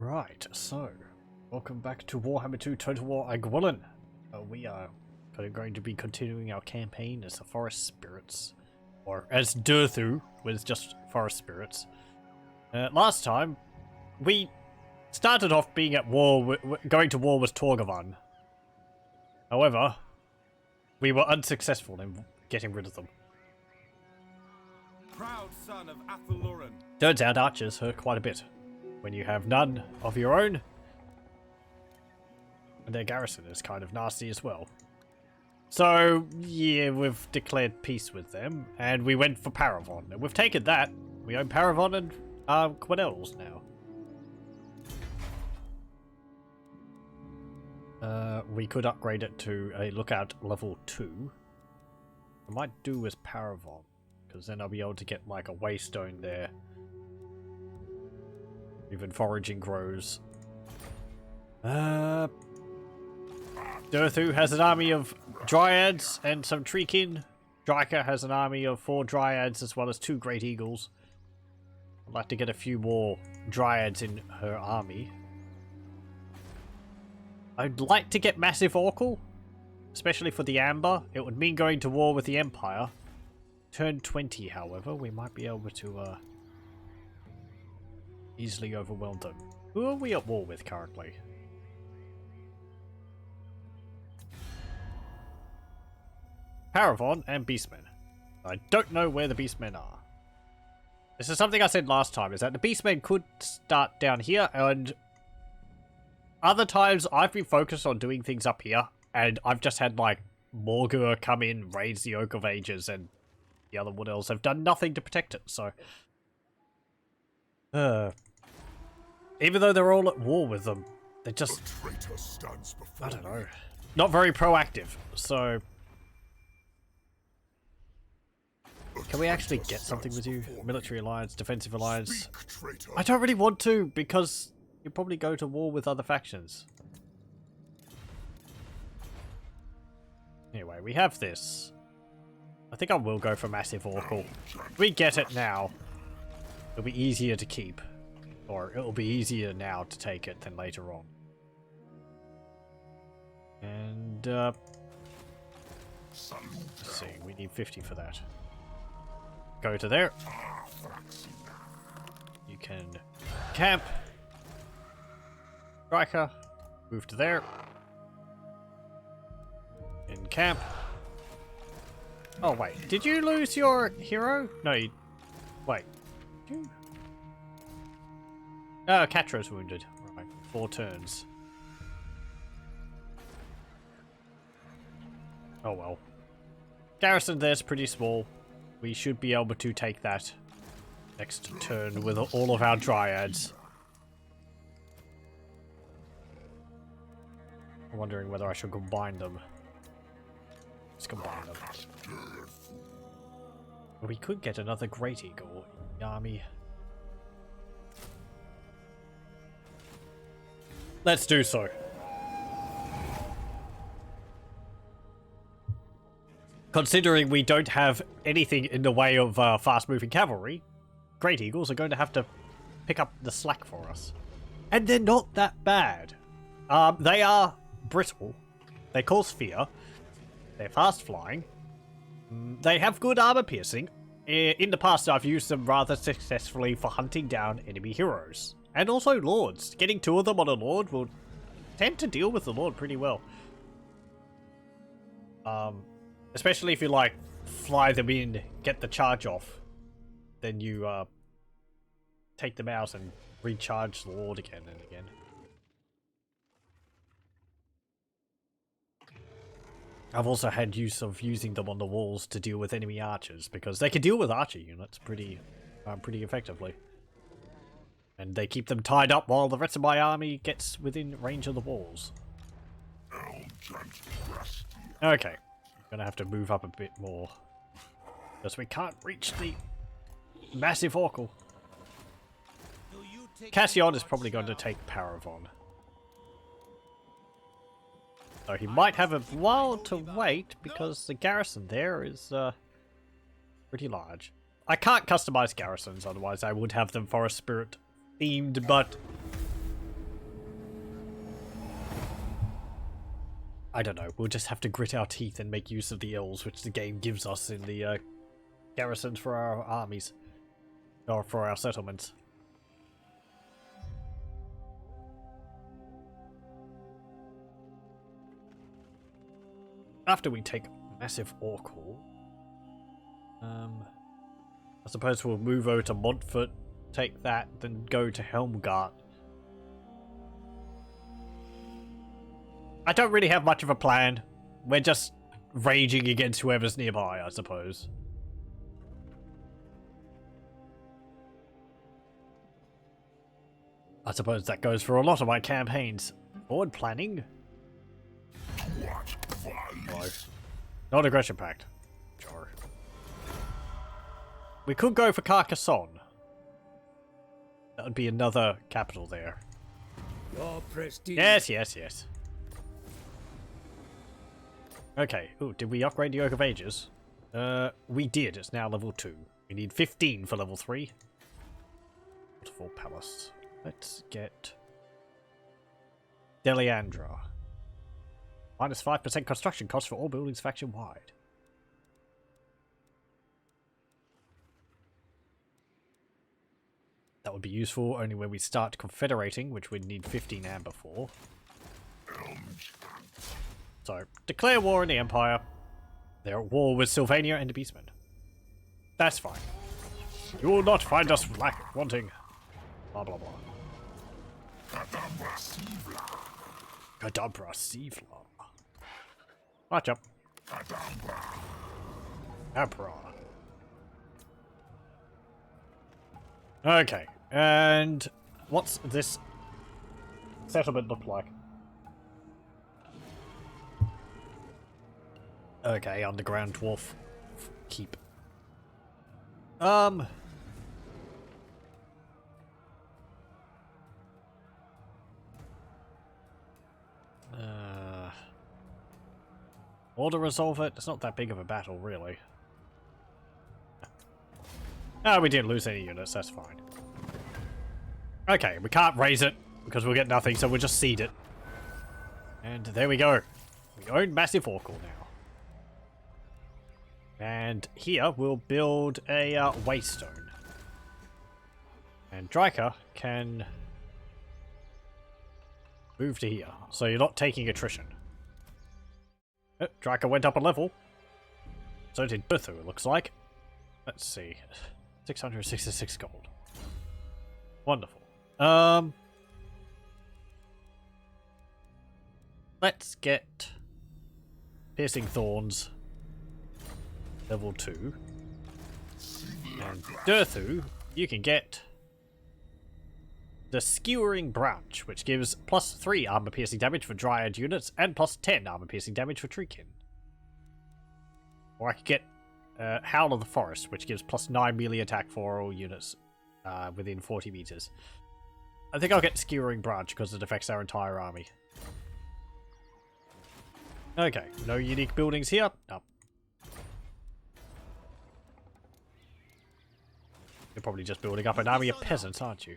Right, so welcome back to Warhammer 2 Total War Argwylon. We are going to be continuing our campaign as the Forest Spirits, or as Durthu with just Forest Spirits. Last time, we started off being at war, going to war with Parravon. However, we were unsuccessful in getting rid of them. Proud son of Athel Loren. Turns out archers hurt quite a bit when you have none of your own, and their garrison is kind of nasty as well. So yeah, we've declared peace with them, and we went for Parravon, and we've taken that. We own Parravon and Woodelves now. We could upgrade it to a lookout level 2. I might do as Parravon, because then I'll be able to get like a waystone there. Even foraging grows. Durthu has an army of dryads and some treekin. Drycha has an army of 4 dryads as well as 2 great eagles. I'd like to get a few more dryads in her army. I'd like to get Massif Orcal, especially for the Amber. It would mean going to war with the Empire. Turn 20, however, we might be able to easily overwhelm them. Who are we at war with currently? Parravon and Beastmen. I don't know where the Beastmen are. This is something I said last time, is that the Beastmen could start down here, and other times I've been focused on doing things up here, and I've just had like Morgur come in, raise the Oak of Ages, and the other Woodelves have done nothing to protect it, so even though they're all at war with them, they're just, I don't know, not very proactive. So can we actually get something with you? Military alliance, defensive alliance? I don't really want to, because you probably go to war with other factions. Anyway, we have this. I think I will go for Massif Orcal. If we get it now, it'll be easier to keep. Or it'll be easier now to take it than later on. And, let's see, we need 50 for that. Go to there. You can camp. Drycha. Move to there. In camp. Oh, wait. Did you lose your hero? No, you... Wait. Did you... Oh, Catro's wounded. Right. 4 turns. Oh, well. Garrison there's pretty small. We should be able to take that next turn with all of our dryads. I'm wondering whether I should combine them. Let's combine them. We could get another Great Eagle in the army. Let's do so. Considering we don't have anything in the way of fast-moving cavalry, Great Eagles are going to have to pick up the slack for us. And they're not that bad. They are brittle. They cause fear. They're fast-flying. They have good armor piercing. In the past, I've used them rather successfully for hunting down enemy heroes. And also lords. Getting 2 of them on a lord will tend to deal with the lord pretty well. Especially if you, like, fly them in, get the charge off. Then you, take them out and recharge the lord again and again. I've also had use of using them on the walls to deal with enemy archers, because they can deal with archer units pretty effectively. And they keep them tied up while the rest of my army gets within range of the walls. Okay. Gonna have to move up a bit more. Because we can't reach the Massif Orcal. Cassian is probably going to take Parravon. So he might have a while to wait because the garrison there is pretty large. I can't customize garrisons, otherwise I would have them Forest Spirit themed, but I don't know, we'll just have to grit our teeth and make use of the ills which the game gives us in the garrisons for our armies. Or for our settlements. After we take Massif Orcal, I suppose we'll move over to Montfort, take that, then go to Helmgart. I don't really have much of a plan. We're just raging against whoever's nearby, I suppose. I suppose that goes for a lot of my campaigns. Forward planning? No. Not aggression pact. Sure. We could go for Carcassonne. That would be another capital there. Your prestige. Yes, yes, yes. Okay. Ooh, did we upgrade the Oak of Ages? We did. It's now level 2. We need 15 for level 3. Waterfall Palace. Let's get Deliandra. Minus 5% construction cost for all buildings faction-wide. That would be useful only when we start confederating, which we'd need 15 amber for. So, declare war on the Empire. They're at war with Sylvania and the Beastmen. That's fine. You will not find us wanting. Blah blah blah. Kadabra Ziflin. Watch up. Abra. Okay, and what's this settlement look like? Okay, underground dwarf keep. Or to resolve it, it's not that big of a battle, really. Ah, we didn't lose any units, that's fine. Okay, we can't raise it, because we'll get nothing, so we'll just cede it. And there we go. We own Massif Orcal now. And here, we'll build a waystone. And Drycha can move to here, so you're not taking attrition. Oh, Drycha went up a level. So did Berthu, it looks like. Let's see. 666 gold. Wonderful. Let's get Piercing Thorns level 2. And Berthu, you can get the Skewering Branch, which gives plus 3 armor piercing damage for Dryad units and plus 10 armor piercing damage for Treekin. Or I could get Howl of the Forest, which gives plus 9 melee attack for all units within 40 meters. I think I'll get Skewering Branch because it affects our entire army. Okay, no unique buildings here. No. You're probably just building up an army of peasants, aren't you?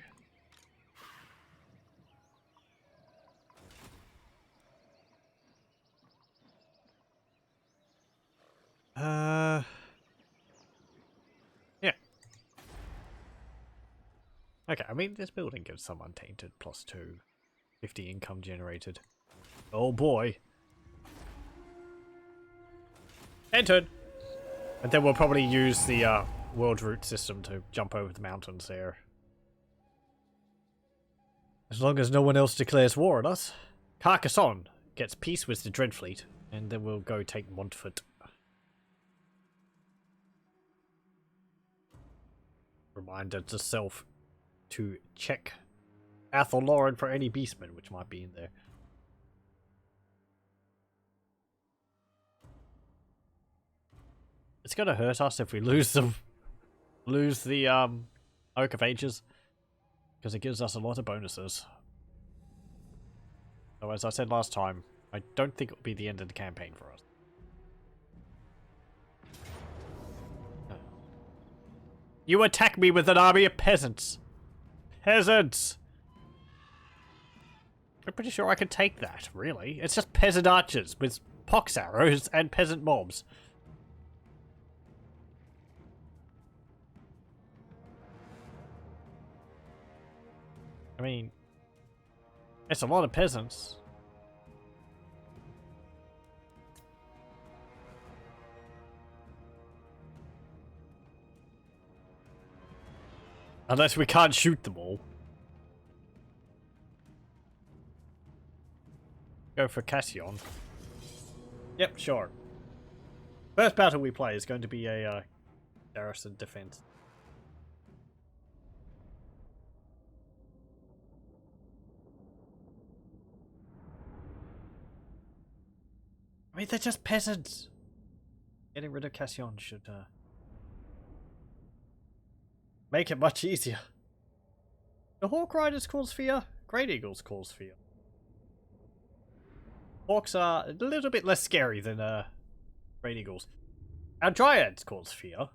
Yeah. Okay, I mean, this building gives some untainted plus 2. 50 income generated. Oh boy. Entered! And then we'll probably use the world route system to jump over the mountains there. As long as no one else declares war on us. Carcassonne gets peace with the Dreadfleet, and then we'll go take Montfort. Reminder to self to check Athel Loren for any Beastmen which might be in there. It's gonna hurt us if we lose the Oak of Ages, because it gives us a lot of bonuses. So as I said last time, I don't think it'll be the end of the campaign for us. You attack me with an army of peasants! Peasants! I'm pretty sure I could take that, really. It's just peasant archers with pox arrows and peasant mobs. I mean, it's a lot of peasants. Unless we can't shoot them all. Go for Cassion. Yep, sure. First battle we play is going to be a garrison defense. I mean, they're just peasants. Getting rid of Cassion should make it much easier. The Hawk Riders cause fear. Great Eagles cause fear. Hawks are a little bit less scary than Great Eagles. Our Dryads cause fear.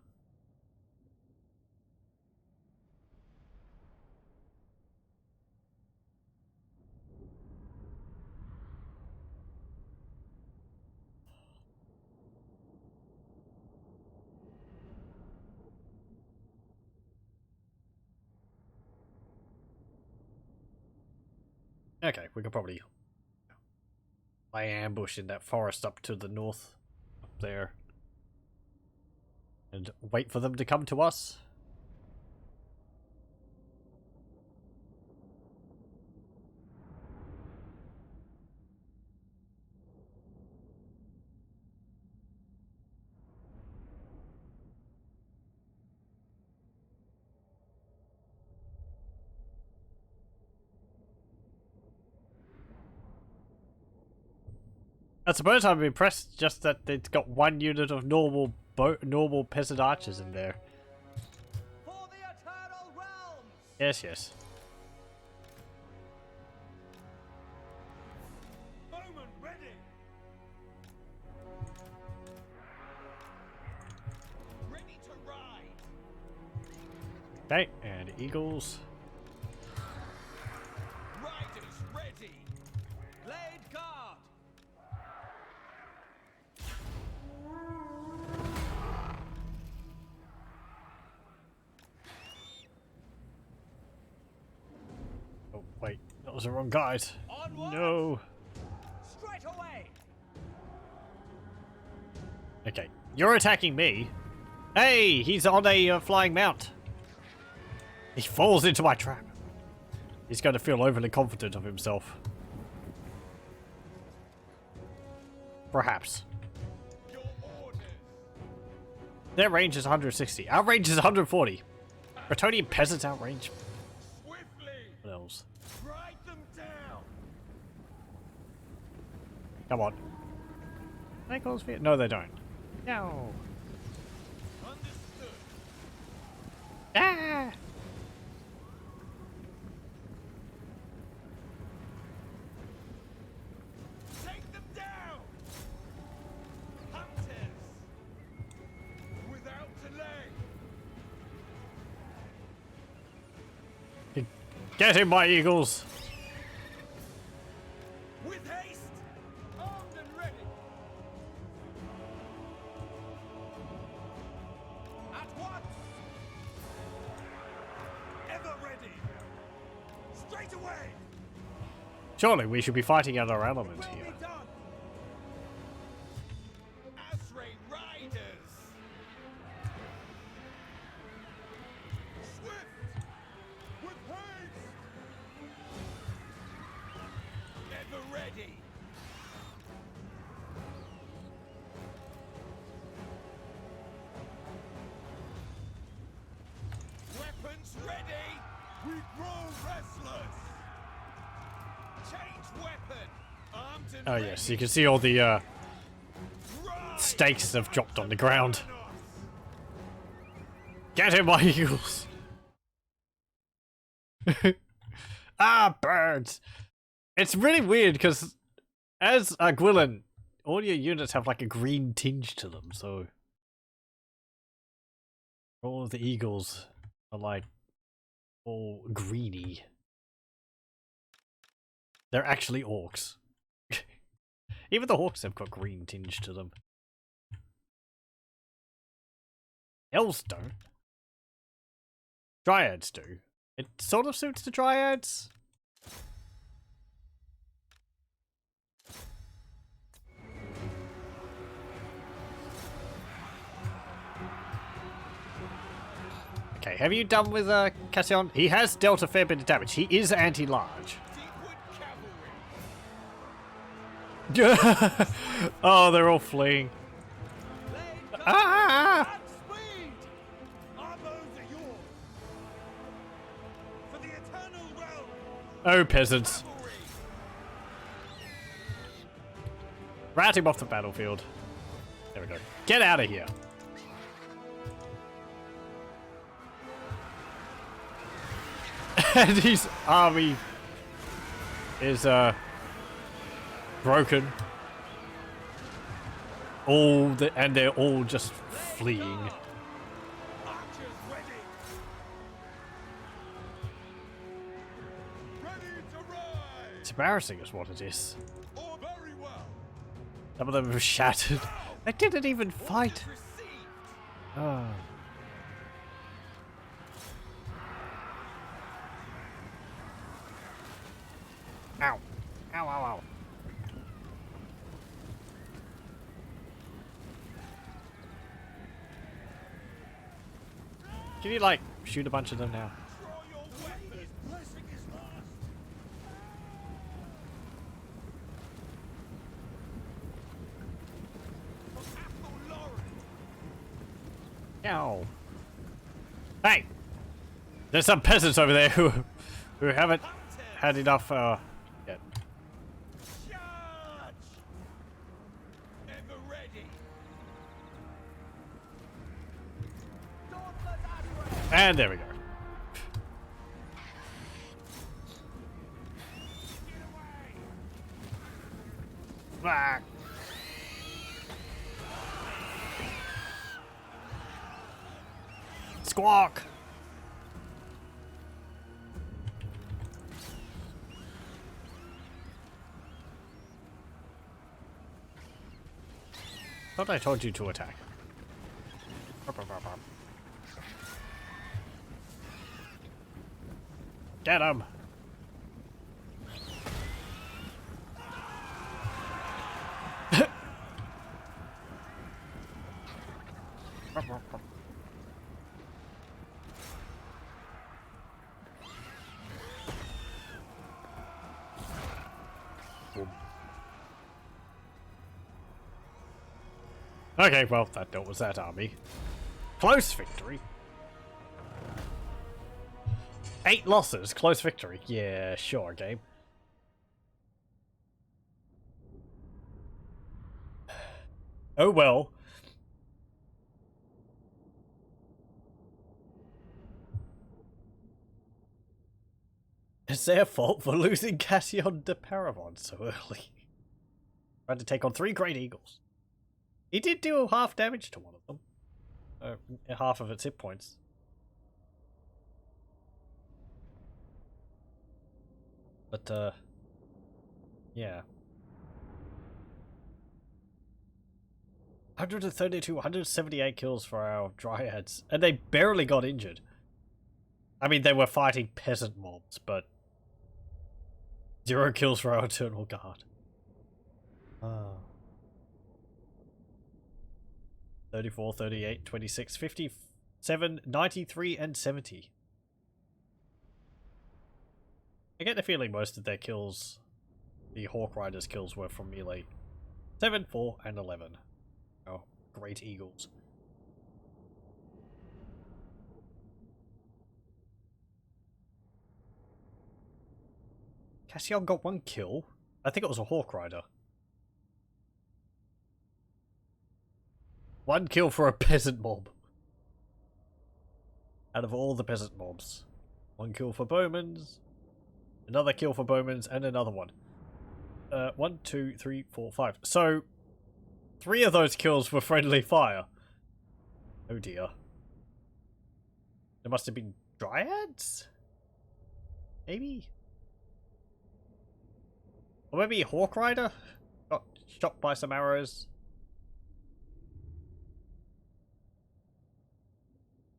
Okay, we could probably lay ambush in that forest up to the north, up there, and wait for them to come to us. I suppose I'm impressed just that it's got one unit of normal peasant archers in there. For the eternal realms! Yes, yes. Bowman ready! Ready to ride! Okay, and eagles. Riders ready! Blade guard! Oh, wait, that was the wrong guys. Onward! No. Straight away! Okay, you're attacking me. Hey, he's on a flying mount. He falls into my trap. He's going to feel overly confident of himself. Perhaps. Your orders! Their range is 160. Our range is 140. Bretonian peasants outrange Swiftly! Woodelves. Ride them down! Come on. They cause fear? No, they don't. No. Understood! Ah! Take them down! Hunters! Without delay! Get him, my eagles! With haste! Armed and ready! At once! Ever ready! Straight away! Surely we should be fighting out our element Will here. be done! Asray riders! Swift! With haste! Ever ready! Weapons ready! We grow restless! Change weapon! Armed and Oh ready! yes, you can see all the Ride! stakes have dropped on the ground. Burn us! Get him, my eagles! Ah, birds! It's really weird because as Argwylon, all your units have like a green tinge to them, so all of the eagles are like all greeny. They're actually orcs. Even the orcs have got green tinge to them. Elves don't. Dryads do. It sort of suits the Dryads. Okay, have you done with Cassian? He has dealt a fair bit of damage. He is anti-large. Oh, they're all fleeing. Ah! Speed! Our bows are yours. For the eternal realm. Oh, peasants. Cavalry. Rat him off the battlefield. There we go. Get out of here. And his army is broken. And they're all just fleeing. Archers ready. Ready to ride. It's embarrassing is what it is. Oh, very well. Some of them are shattered. They didn't even fight. Received. Oh. Ow. Ow, ow, ow. Can you, like, shoot a bunch of them now? Draw your weapons. Blessing is lost. For Athel Loren. Ow. Hey! There's some peasants over there who haven't had enough, yet. Charge! Ever ready. And there we go. Ah. Squawk! Thought I told you to attack. Get him! Okay, well, that was that army. Close victory. 8 losses, close victory. Yeah, sure, game. Oh well. It's their fault for losing Cassian to Parravon so early. Tried to take on 3 Great Eagles. He did do half damage to one of them. Half of its hit points. But, yeah. 132, 178 kills for our Dryads. And they barely got injured. I mean, they were fighting peasant mobs, but 0 kills for our Eternal Guard. 34, 38, 26, 57, 93, and 70. I get the feeling most of their kills, the Hawk Riders' kills, were from melee. 7, 4, and 11. Oh, Great Eagles. Cassian got 1 kill. I think it was a Hawk Rider. 1 kill for a peasant mob. Out of all the peasant mobs. 1 kill for bowmans. Another kill for bowmans, and another one. 1, 2, 3, 4, 5. So, 3 of those kills were friendly fire. Oh dear. There must have been Dryads? Maybe? Or maybe Hawk Rider got shot by some arrows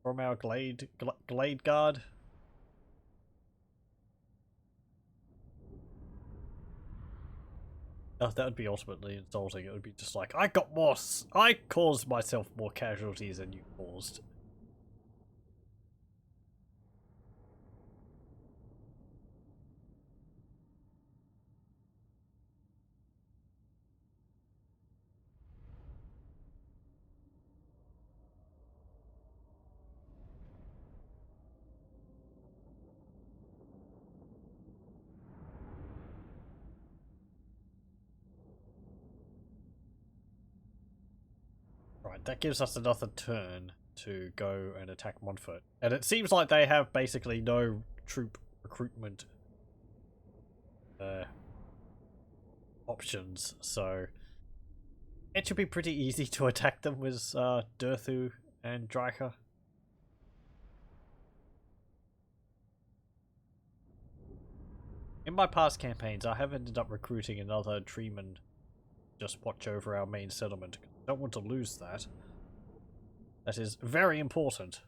from our glade guard. Oh, that would be ultimately insulting. It would be just like, I caused myself more casualties than you caused. Right, that gives us another turn to go and attack Montfort. And it seems like they have basically no troop recruitment options, so it should be pretty easy to attack them with Durthu and Drycha. In my past campaigns, I have ended up recruiting another treeman just watch over our main settlement. I don't want to lose that. That is very important,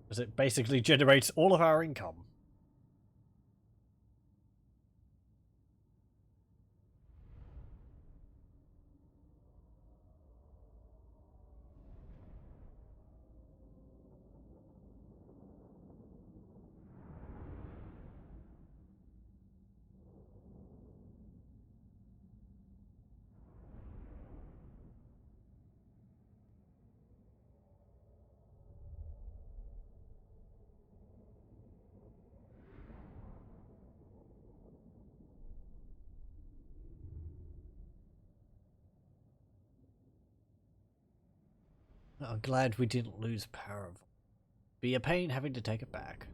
as it basically generates all of our income. I'm glad we didn't lose Parravon. Be a pain having to take it back.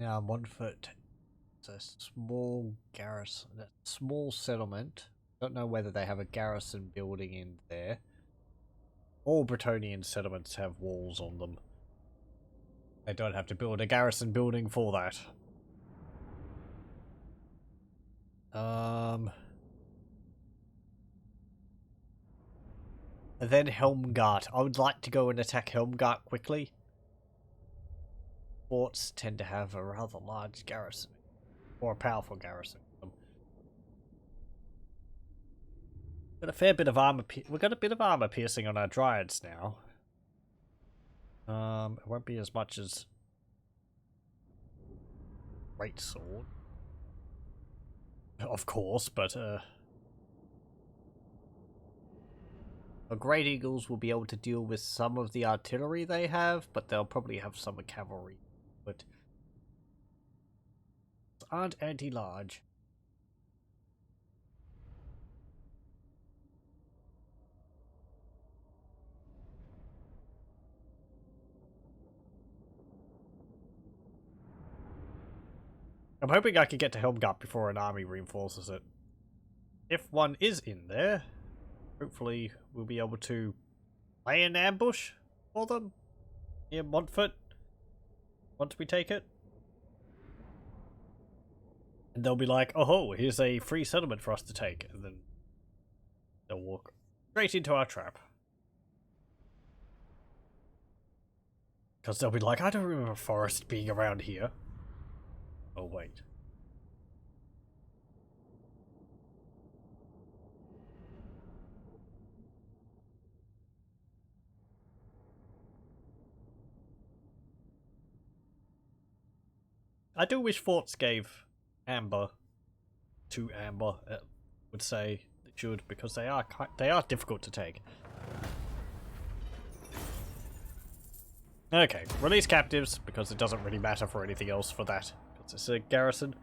Now, Montfort is a small garrison, a small settlement. Don't know whether they have a garrison building in there. All Bretonnian settlements have walls on them. They don't have to build a garrison building for that. And then Helmgart. I would like to go and attack Helmgart quickly. Forts tend to have a rather large garrison, or a powerful garrison. Got a fair bit of armor. We've got a bit of armor piercing on our dryads now. It won't be as much as great sword, of course, but our Great Eagles will be able to deal with some of the artillery they have, but they'll probably have some cavalry. But aren't anti-large. I'm hoping I can get to Helmgart before an army reinforces it. If one is in there, hopefully we'll be able to lay an ambush for them near Montfort once we take it. And they'll be like, oh, here's a free settlement for us to take. And then they'll walk straight into our trap. Because they'll be like, I don't remember Forest being around here. Oh, wait. I do wish forts gave amber to amber, would say they should, because they are difficult to take. Okay, release captives, because it doesn't really matter for anything else for that. It's a garrison.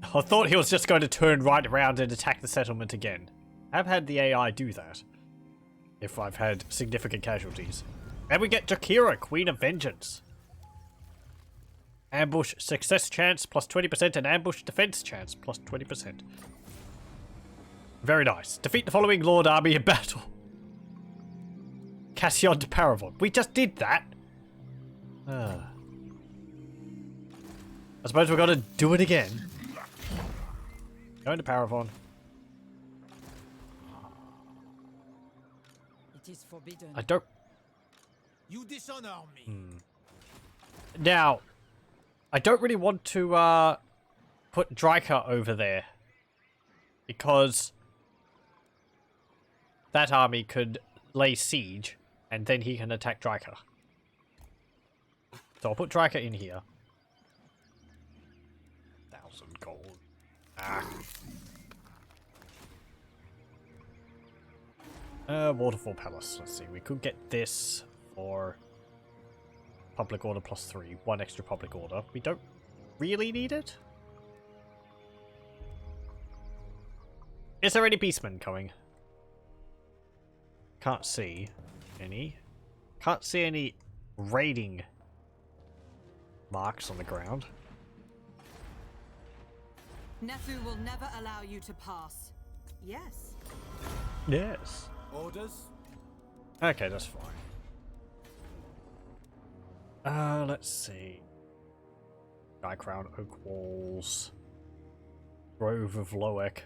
I thought he was just going to turn right around and attack the settlement again. I've had the AI do that. If I've had significant casualties. And we get Jakira, Queen of Vengeance. Ambush success chance plus 20% and ambush defense chance plus 20%. Very nice. Defeat the following Lord Army in battle. Cassion to Parravon. We just did that. I suppose we're gonna do it again. Going to Parravon. It is forbidden. I don't... You dishonor me. Now, I don't really want to put Drycha over there. Because that army could lay siege and then he can attack Drycha. So I'll put Drycha in here. 1,000 gold. Waterfall Palace. Let's see. We could get this for public order plus 3. 1 extra public order. We don't really need it. Is there any Beastmen coming? Can't see any. Can't see any raiding marks on the ground. Nefu will never allow you to pass. Yes. Yes. Orders? Okay, that's fine. Let's see. Sky Crown, Oak Walls, Grove of Loek.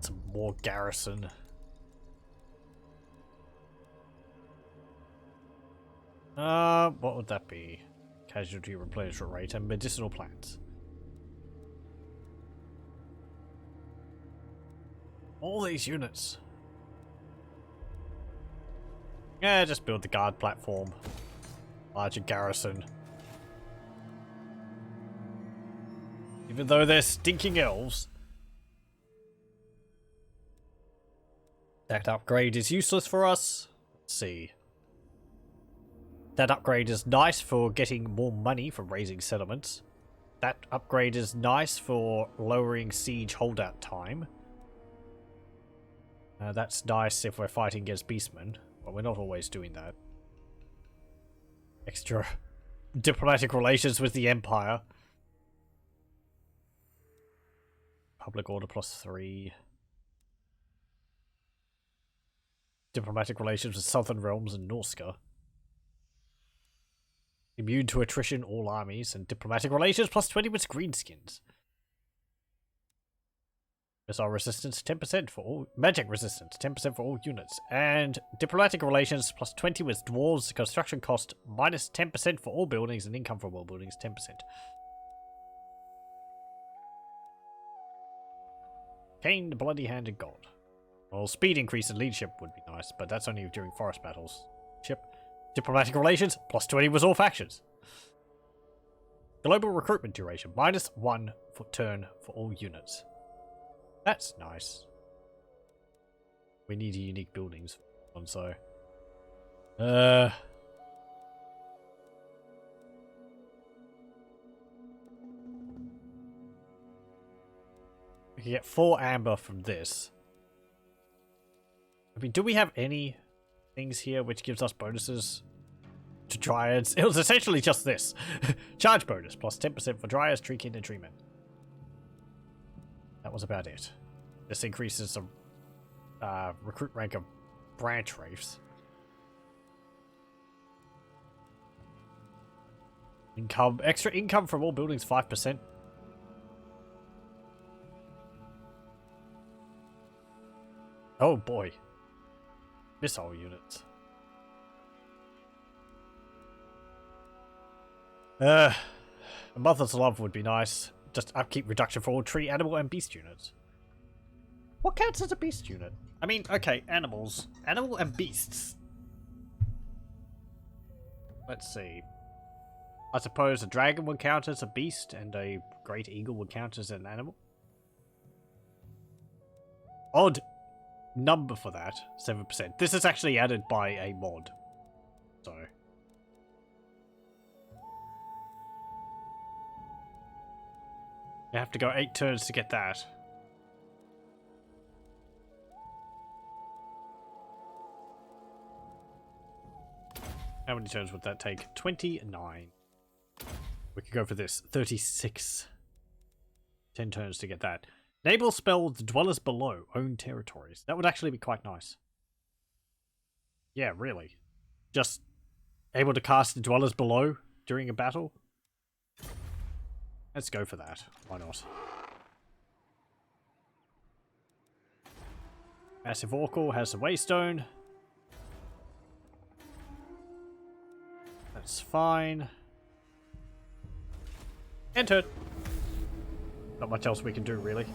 Some more garrison. What would that be? Casualty replenishment rate and medicinal plants. All these units. Yeah, just build the guard platform. Larger garrison. Even though they're stinking elves. That upgrade is useless for us. Let's see. That upgrade is nice for getting more money from raising settlements. That upgrade is nice for lowering siege holdout time. That's nice if we're fighting against Beastmen, but we're not always doing that. Extra diplomatic relations with the Empire. Public order plus 3. Diplomatic relations with Southern Realms and Norska. Immune to attrition, all armies, and diplomatic relations plus 20 with greenskins. Missile resistance 10% for all, magic resistance 10% for all units, and diplomatic relations plus 20 with dwarves. Construction cost minus 10% for all buildings, and income from all buildings 10%. Kane, the Bloody Handed God. Well, speed increase and leadership would be nice, but that's only during forest battles. Ship. Diplomatic relations, plus 20 with all factions. Global recruitment duration, minus 1 for turn for all units. That's nice. We need unique buildings. So. We can get 4 amber from this. I mean, do we have any things here which gives us bonuses to dryads? It was essentially just this. Charge bonus plus 10% for dryads, treekin, and treemen. That was about it. This increases the recruit rank of branch wraiths. Income, extra income from all buildings 5%. Oh boy. Missile units. A Mother's Love would be nice. Just upkeep reduction for all tree, animal, and beast units. What counts as a beast unit? I mean, okay, animals. Animal and beasts. Let's see. I suppose a dragon would count as a beast, and a great eagle would count as an animal. Odd number for that, 7%. This is actually added by a mod. So. You have to go 8 turns to get that. How many turns would that take? 29. We could go for this. 36. 10 turns to get that. Enable spell the dwellers below own territories. That would actually be quite nice. Yeah, really. Just able to cast the dwellers below during a battle? Let's go for that. Why not? Massif Orcal has a waystone. That's fine. Enter. Not much else we can do, really.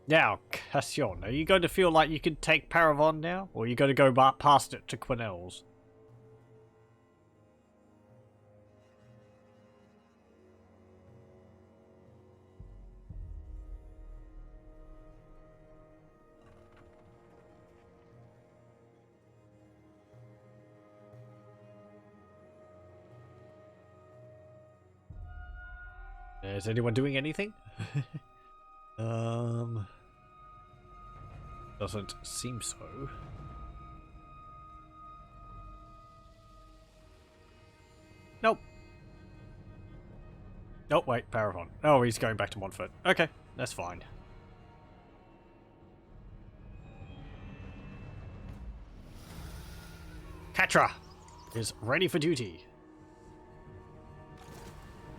Now, Cassion, are you going to feel like you can take Parravon now? Or are you going to go past it to Quenelles? Is anyone doing anything? Doesn't seem so. Nope. Oh, wait, Parravon. Oh, he's going back to Montfort. Okay, that's fine. Catra is ready for duty.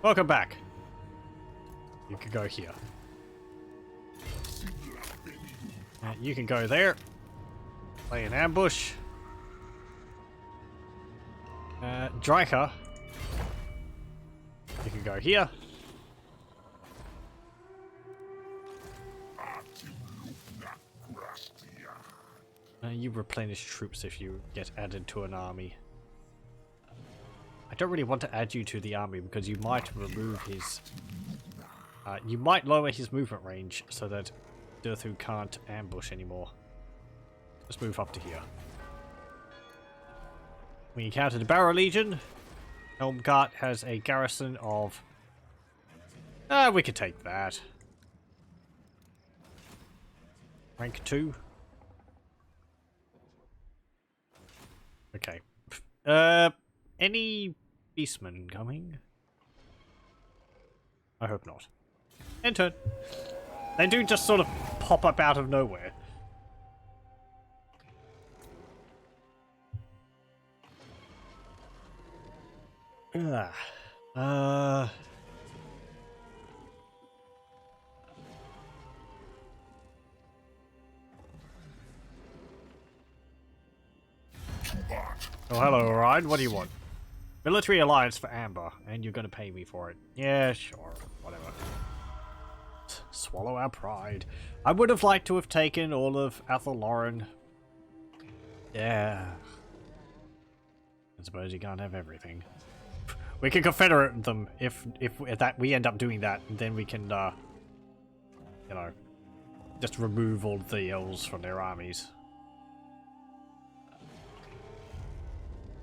Welcome back. You can go here. You can go there. Play an ambush. Drycha. You can go here. You replenish troops if you get added to an army. I don't really want to add you to the army because you might remove his... you might lower his movement range so that Durthu can't ambush anymore. Let's move up to here. We encountered the Barrow Legion. Helmgart has a garrison of... we could take that. Rank 2. Okay. Any Beastmen coming? I hope not. Enter. They do just sort of pop up out of nowhere. Oh, hello, Orion. What do you want? Military alliance for Amber, and you're going to pay me for it. Yeah, sure. Whatever. Swallow our pride. I would have liked to have taken all of Athel Loren. Yeah. I suppose you can't have everything. We can confederate them if that we end up doing that, and then we can, you know, just remove all the elves from their armies.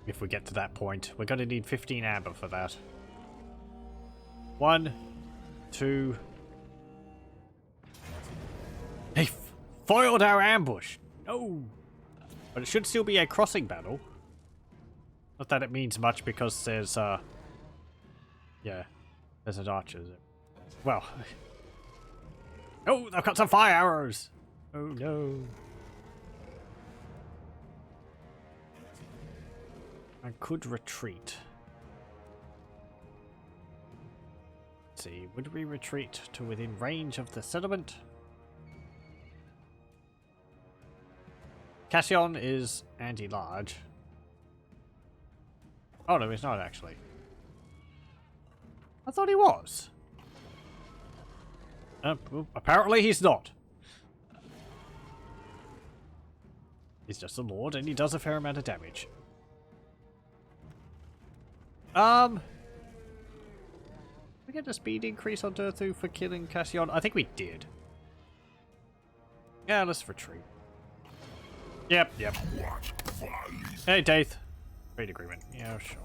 If we get to that point. We're going to need 15 amber for that. 1, 2... They foiled our ambush! No! But it should still be a crossing battle. Not that it means much because there's, yeah, there's an archer. Well... Oh, I've got some fire arrows! Oh no. I could retreat. Let's see, would we retreat to within range of the settlement? Cassion is anti-large. Oh no, he's not actually. I thought he was. Apparently he's not. He's just a lord and he does a fair amount of damage. We get a speed increase on Durthu for killing Cassion? I think we did. Yeah, let's retreat. Yep. Hey, Daith. Trade agreement. Yeah, sure.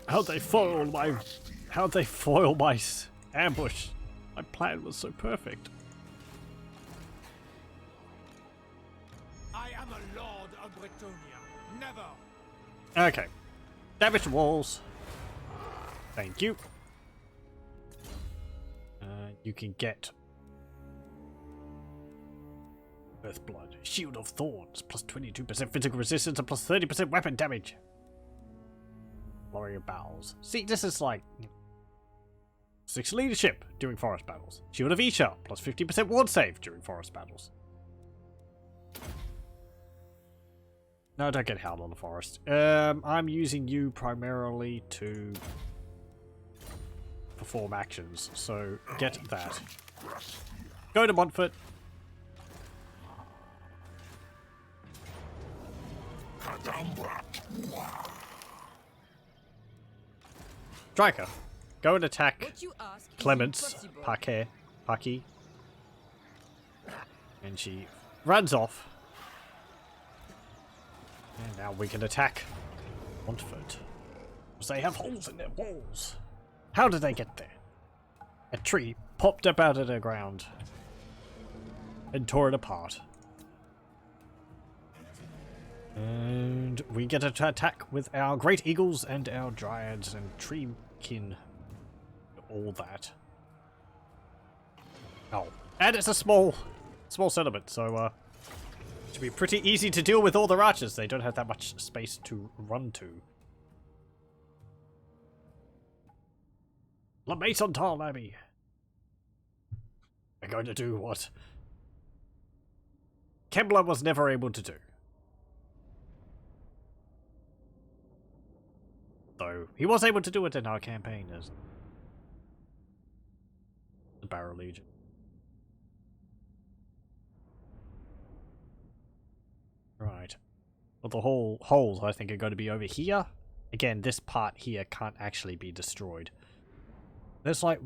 How'd they foil my ambush? My plan was so perfect. I am a lord of Bretonia. Never. Okay. Damage walls. Thank you. You can get Earthblood, Shield of Thorns, plus 22% physical resistance and plus 30% weapon damage. Warrior Bowels. See, this is like 6 leadership during forest battles. Shield of Isha, plus 50% ward save during forest battles. No, don't get held on the forest. I'm using you primarily to perform actions, so get that. Go to Montfort. Drycha, go and attack What you ask is Clements, impossible. Paki. And she runs off. And now we can attack Montfort. Because they have holes in their walls. How did they get there? A tree popped up out of the ground and tore it apart. And we get to attack with our Great Eagles and our Dryads and Treekin. All that. Oh. And it's a small settlement, so it should be pretty easy to deal with all the archers. They don't have that much space to run to. La Maison Tall Abbey. We're going to do what Kembler was never able to do. Though he was able to do it in our campaign as the Barrow Legion. Right. Well, the whole holes I think are going to be over here. Again, this part here can't actually be destroyed. There's like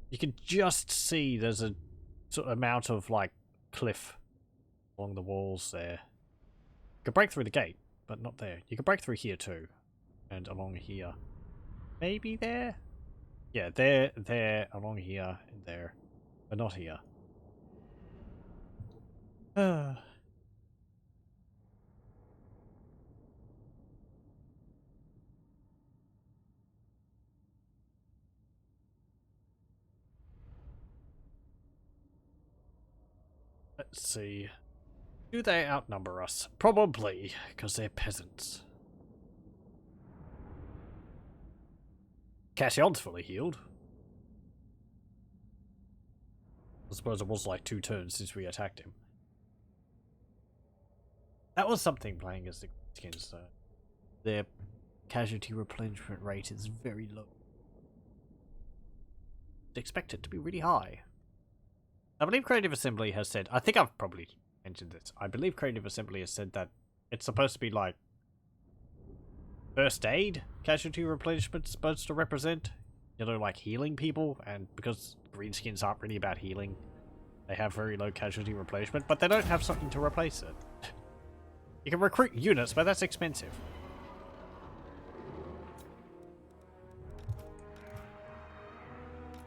you can just see there's a sort of amount of like cliff along the walls there. You could break through the gate, but not there. You could break through here too. And along here. Maybe there? Yeah, there, along here, and there. But not here. Let's see. Do they outnumber us? Probably, because they're peasants. Cassion's fully healed. I suppose it was like 2 turns since we attacked him. That was something playing as the skins though. Their casualty replenishment rate is very low. I'd expect it to be really high. I believe Creative Assembly has said, I think I've probably mentioned this, I believe Creative Assembly has said that it's supposed to be like first aid casualty replenishment supposed to represent, you know, like healing people, and because greenskins aren't really about healing, they have very low casualty replenishment, but they don't have something to replace it. You can recruit units, but that's expensive.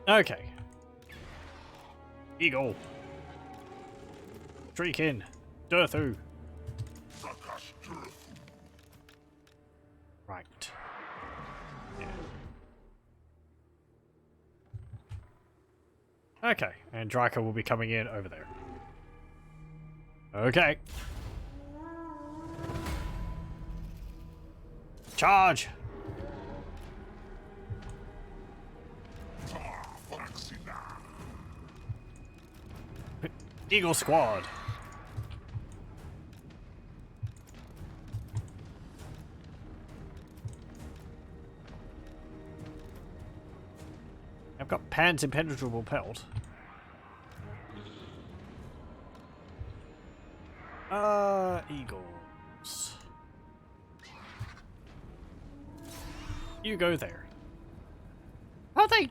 Okay. Eagle. Treekin. Durthu. Right. Yeah. Okay, and Drycha will be coming in over there. Okay. Charge! Eagle Squad. I've got Pan's Impenetrable Pelt. Eagles. You go there. How are they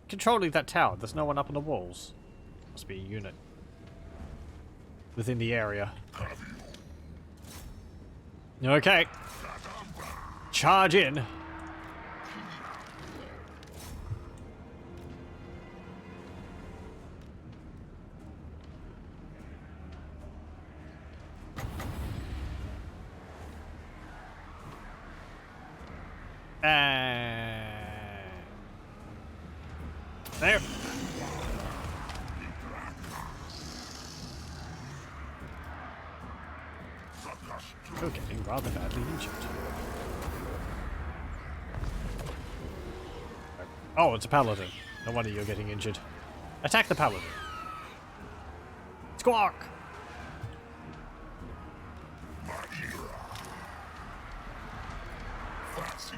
controlling that tower? There's no one up on the walls. Must be a unit within the area. Okay. Charge in. There. You're getting rather badly injured. Oh, it's a paladin. No wonder you're getting injured. Attack the paladin. Squawk!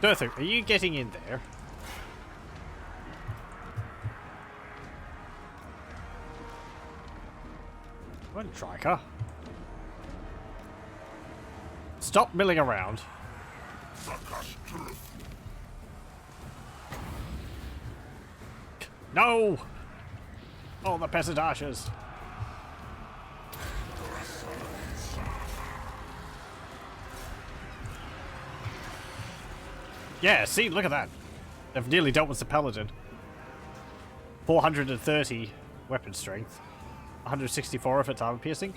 Durthu, are you getting in there? Come on, Drycha. Stop milling around. No! Oh, the peasant archers. Yeah, see, look at that. They've nearly dealt with the paladin. 430 weapon strength. 164 if it's armor piercing.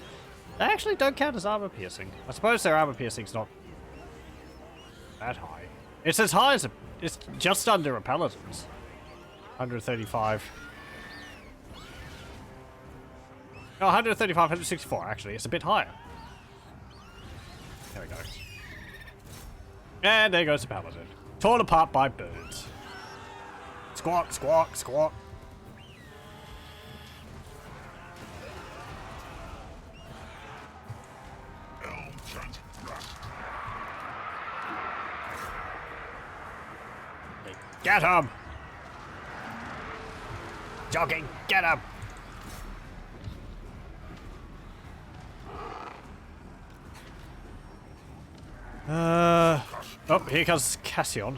They actually don't count as armor piercing. I suppose their armor piercing's not that high. It's as high as it's just under a paladin's. 135. No, 135, 164 actually. It's a bit higher. There we go. And there goes the paladin. Torn apart by birds. Squawk, squawk, squawk. Get him! Jogging, get him! Oh, here comes Cassian.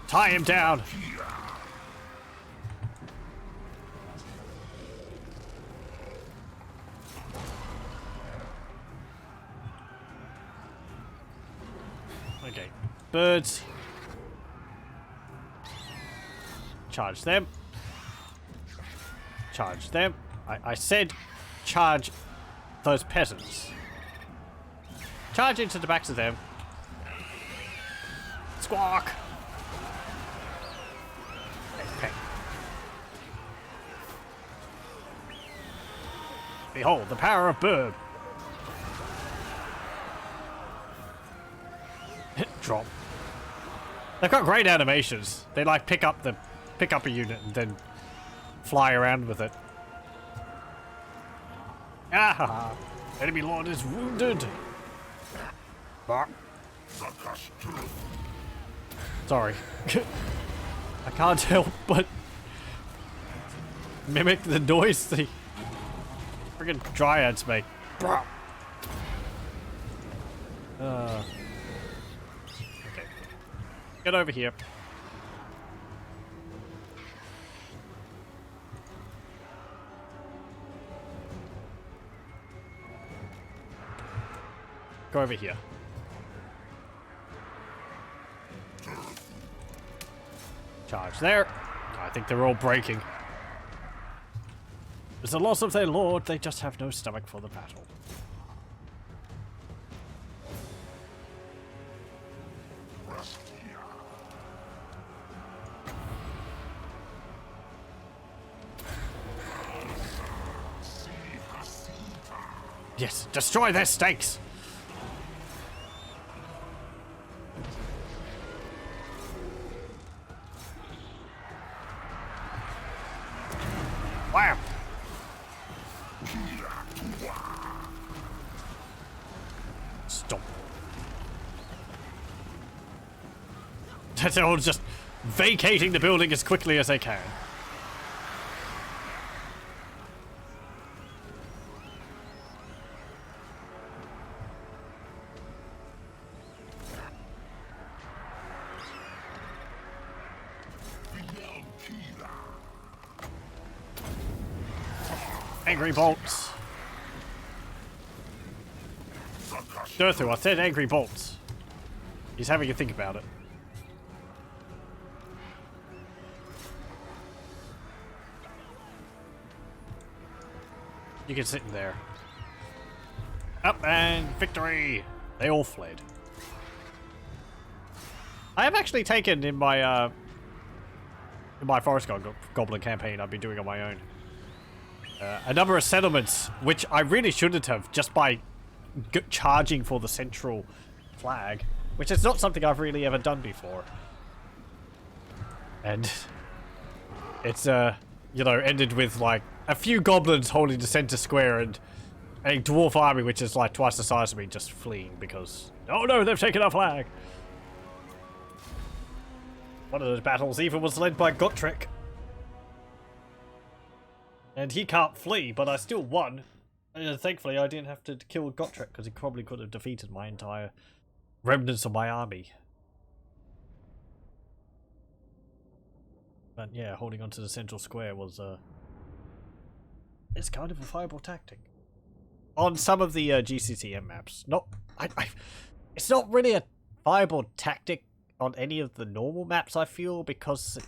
Tie him down! Okay, birds. Charge them. Charge them. I said charge those peasants. Charge into the backs of them. Squawk! Okay. Behold, the power of bird. Drop. They've got great animations. They like pick up a unit and then fly around with it. Ah! Enemy lord is wounded. Bark. Sorry. I can't help but mimic the noise the friggin' dryads make. Okay. Get over here. Go over here. Charge there. I think they're all breaking. It's the loss of their lord. They just have no stomach for the battle. Yes, destroy their stakes! Wow! Stop. They're all just vacating the building as quickly as they can. Angry bolts. Durthu, I said angry bolts. He's having a think about it. You can sit in there. Up and victory! They all fled. I have actually taken in my Forest Goblin campaign I've been doing on my own. A number of settlements, which I really shouldn't have, just by charging for the central flag, which is not something I've really ever done before. And it's, you know, ended with, like, a few goblins holding the center square and a dwarf army, which is, like, twice the size of me, just fleeing because, oh no, they've taken our flag! One of those battles even was led by Gotrek. And he can't flee, but I still won. And thankfully I didn't have to kill Gotrek, because he probably could have defeated my entire remnants of my army. But yeah, holding onto the central square was, it's kind of a viable tactic. On some of the GCCM maps. It's not really a viable tactic on any of the normal maps, I feel, because,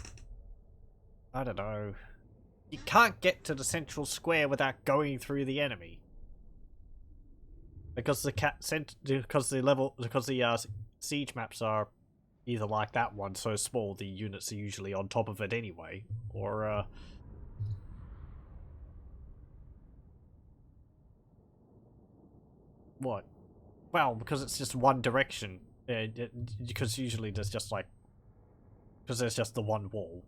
I don't know, you can't get to the central square without going through the enemy. Because the siege maps are either like that one, so small the units are usually on top of it anyway, or what? Well, because it's just one direction. Because usually there's just like, because there's just the one wall,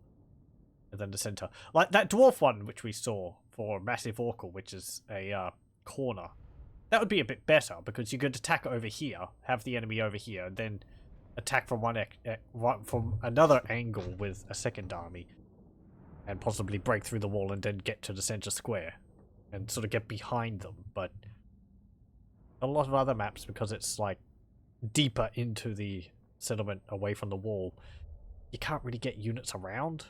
and then the center. Like that dwarf one which we saw for Massif Orcal, which is a corner. That would be a bit better because you could attack over here, have the enemy over here, and then attack from from another angle with a second army, and possibly break through the wall and then get to the center square, and sort of get behind them. But a lot of other maps, because it's like deeper into the settlement away from the wall, you can't really get units around.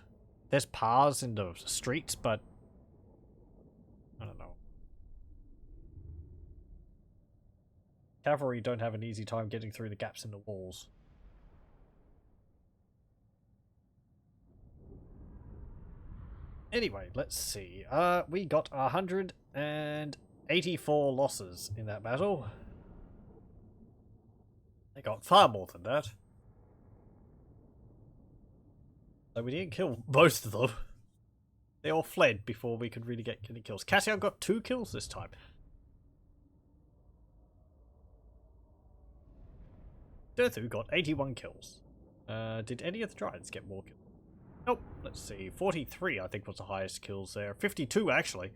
There's paths in the streets, but I don't know. Cavalry don't have an easy time getting through the gaps in the walls. Anyway, let's see. We got 184 losses in that battle. They got far more than that. So we didn't kill most of them. They all fled before we could really get any kills. Cassian got 2 kills this time. Durthu got 81 kills. Did any of the Dryads get more kills? Nope. Let's see. 43 I think was the highest kills there. 52 actually.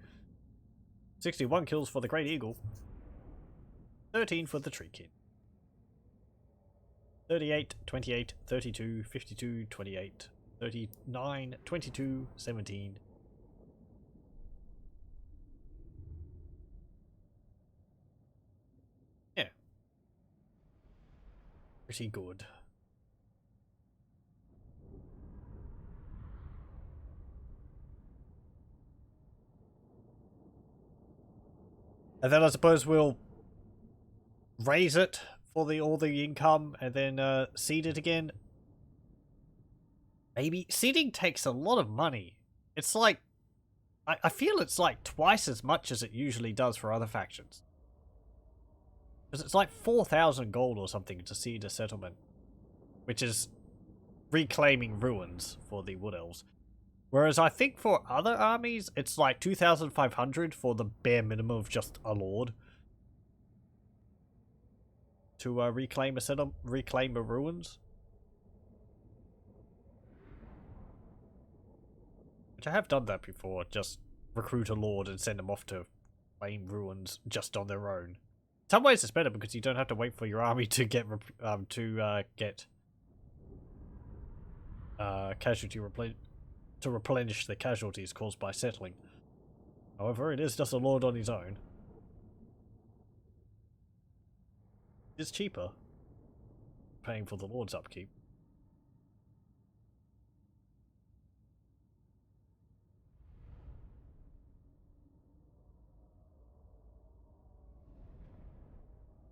61 kills for the Great Eagle. 13 for the Tree Kid. 38, 28, 32, 52, 28, 39, 22, 17. Yeah. Pretty good. And then I suppose we'll raise it for all the income and then seed it again. Maybe seeding takes a lot of money. It's like, I feel it's like twice as much as it usually does for other factions. Because it's like 4,000 gold or something to seed a settlement, which is reclaiming ruins for the Woodelves. Whereas I think for other armies, it's like 2,500 for the bare minimum of just a lord. To reclaim a ruins. Which I have done that before, just recruit a lord and send them off to claim ruins just on their own. In some ways it's better because you don't have to wait for your army to get to replenish the casualties caused by settling. However, it is just a lord on his own. It's cheaper paying for the lord's upkeep.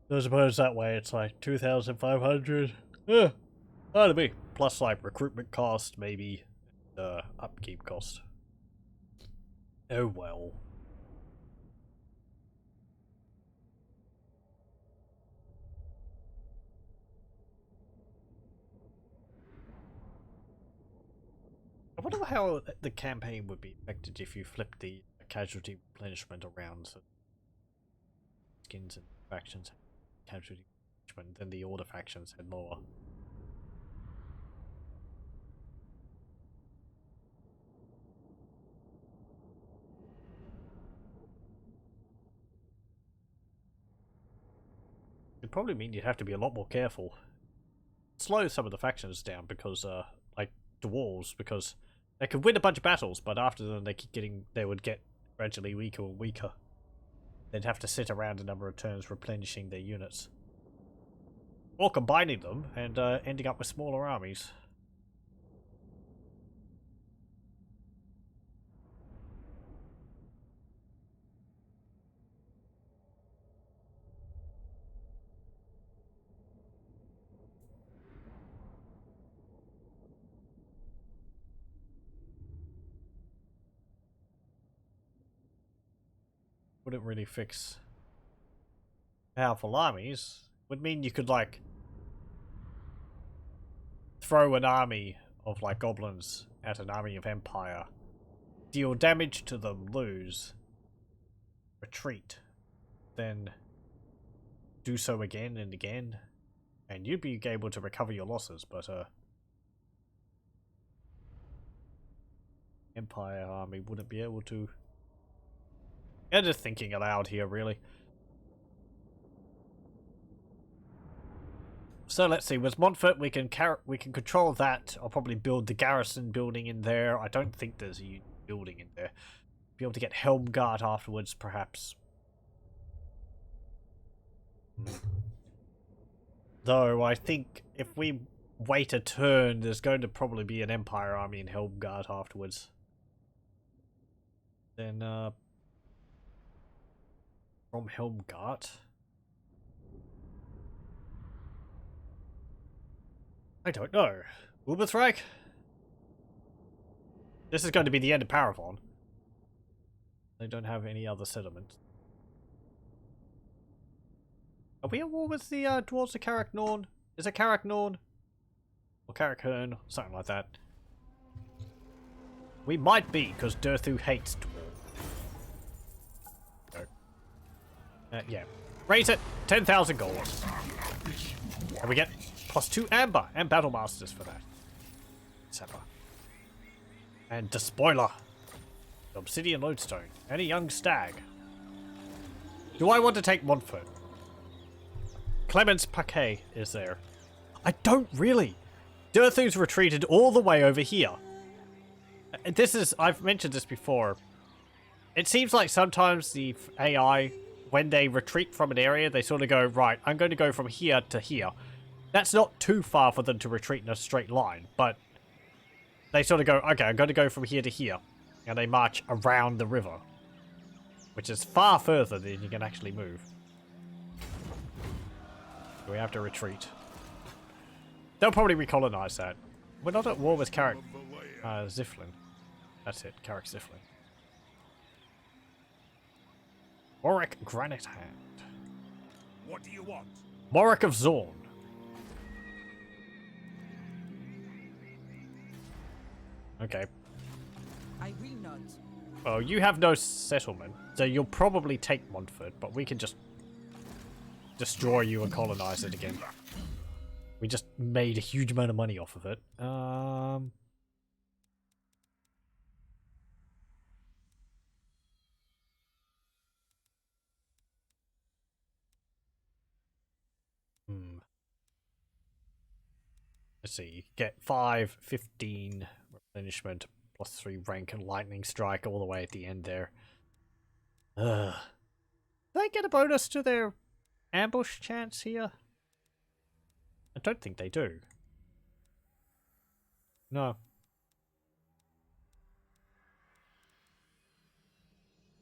So I suppose that way it's like 2,500. That'd be plus like recruitment cost, maybe upkeep cost. Oh well. wonder how the campaign would be affected if you flipped the casualty replenishment around. So skins and factions had casualty replenishment, then the order factions had more. It'd probably mean you'd have to be a lot more careful. Slow some of the factions down because, like dwarves, because they could win a bunch of battles, but after them they would get gradually weaker and weaker. They'd have to sit around a number of turns replenishing their units. Or combining them and ending up with smaller armies. Wouldn't really fix powerful armies. Would mean you could, like, throw an army of, like, goblins at an army of Empire, deal damage to them, lose, retreat, then do so again and again, and you'd be able to recover your losses, but, Empire army wouldn't be able to. I'm just thinking aloud here, really. So let's see. With Montfort, we can control that. I'll probably build the garrison building in there. I don't think there's a building in there. Be able to get Helmgart afterwards, perhaps. Though I think if we wait a turn, there's going to probably be an Empire army in Helmgart afterwards. Then, from Helmgart, I don't know. Uberthreich? This is going to be the end of Parravon. They don't have any other settlement. Are we at war with the dwarves of Karak Norn? Is it Karak Norn? Or Karak Hern? Something like that. We might be, because Durthu hates dwarves. Yeah. Raise it! 10,000 gold. And we get +2 amber and battle masters for that. Sapper. And Despoiler. The obsidian lodestone. And a young stag. Do I want to take Montfort? Clemens Paquet is there. I don't really. Durthu's retreated all the way over here. This is, I've mentioned this before. It seems like sometimes the AI, when they retreat from an area, they sort of go, right, I'm going to go from here to here. That's not too far for them to retreat in a straight line, but they sort of go, okay, I'm going to go from here to here. And they march around the river, which is far further than you can actually move. So we have to retreat. They'll probably recolonize that. We're not at war with Karak Ziflin. That's it, Karak Ziflin. Warwick Granite Hand. What do you want? Morik of Zorn. Okay. I will not. Well, you have no settlement, so you'll probably take Montfort, but we can just destroy you and colonize it again. We just made a huge amount of money off of it. Let's see. Get 5, 15 replenishment, +3 rank and lightning strike all the way at the end there. Do they get a bonus to their ambush chance here? I don't think they do. No.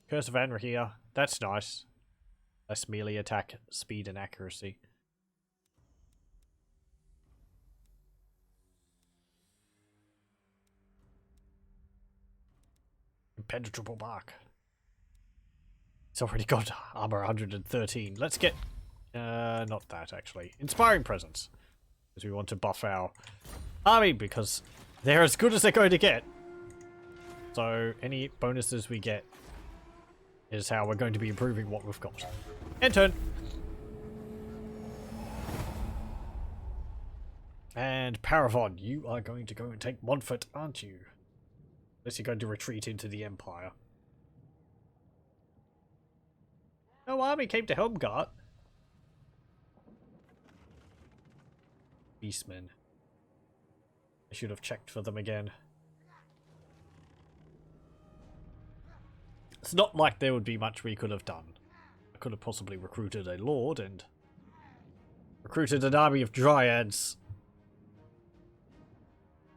Curse of Anra here. That's nice. Less melee attack, speed and accuracy. Impenetrable bark. It's already got armor 113. Let's get... not that, actually. Inspiring presence. Because we want to buff our army, because they're as good as they're going to get. So any bonuses we get is how we're going to be improving what we've got. End turn. And Parravon, you are going to go and take Montfort, aren't you? Unless you're going to retreat into the Empire. No army came to Helmgart. Beastmen. I should have checked for them again. It's not like there would be much we could have done. I could have possibly recruited a lord and recruited an army of dryads.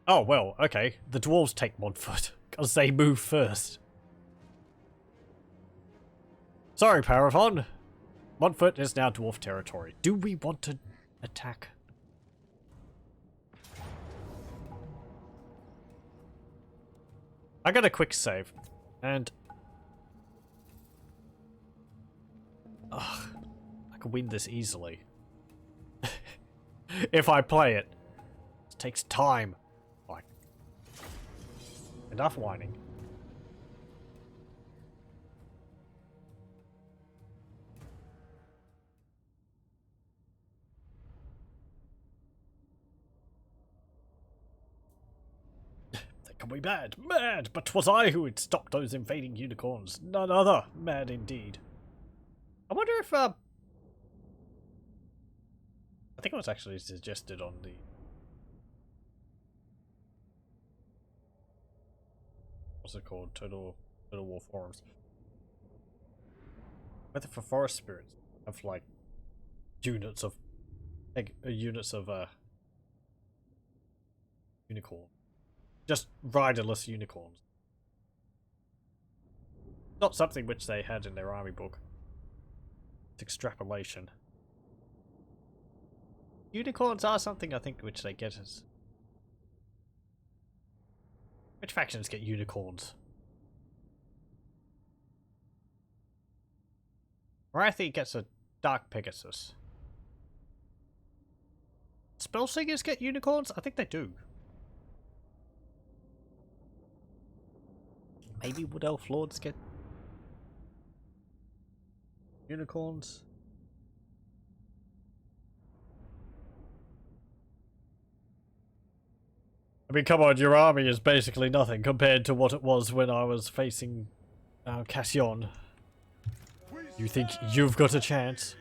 Oh, well, okay. The dwarves take Montfort, because they move first. Sorry, Parravon. Montfort is now dwarf territory. Do we want to attack? I got a quick save, and I can win this easily. If I play it. It takes time. Like, enough whining. Can be mad, but 'twas I who had stopped those invading unicorns, none other. Mad indeed. I wonder if, I think it was actually suggested on the... What's it called? Total War forums. Whether for forest spirits have, like, units of unicorn. Just riderless unicorns. Not something which they had in their army book. It's extrapolation. Unicorns are something I think which they get as... Which factions get unicorns? Wrathy gets a Dark Pegasus. Spellsingers get unicorns? I think they do. Maybe Woodelf Lords get unicorns? I mean, come on, your army is basically nothing compared to what it was when I was facing Cassion. You think you've got a chance?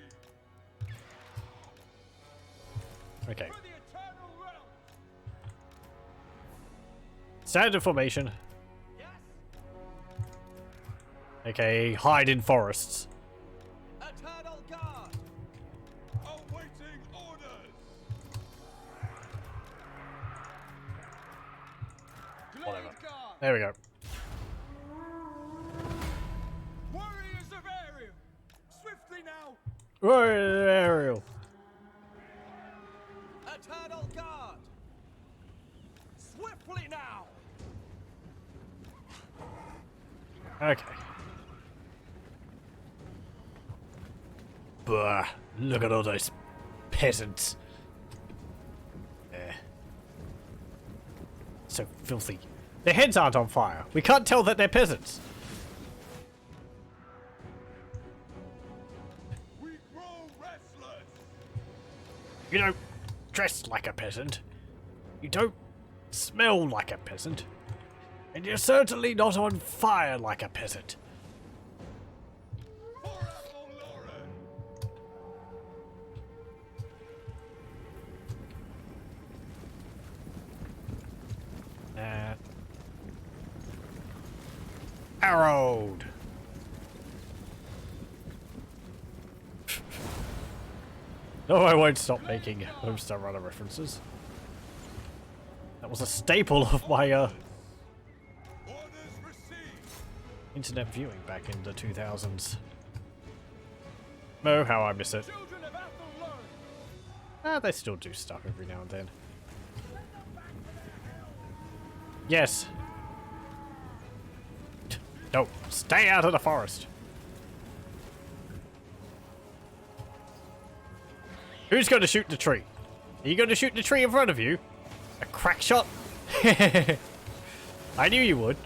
Okay. Standard formation. Okay, hide in forests. Eternal guard. Awaiting orders. Whatever. There we go. Warriors of Ariel. Swiftly now. Warrior Ariel. Eternal guard. Swiftly now. Okay. Bah, look at all those peasants. So filthy. Their heads aren't on fire. We can't tell that they're peasants. We grow restless. You don't dress like a peasant. You don't smell like a peasant. And you're certainly not on fire like a peasant. Athel Loren. Arrowed. No, I won't stop making Homestar Runner references. That was a staple of my Orders received. internet viewing back in the 2000s. Oh, how I miss it. Children of Athel Loren. Ah, they still do stuff every now and then. Yes. No, stay out of the forest. Who's going to shoot the tree? Are you going to shoot the tree in front of you? A crack shot? I knew you would.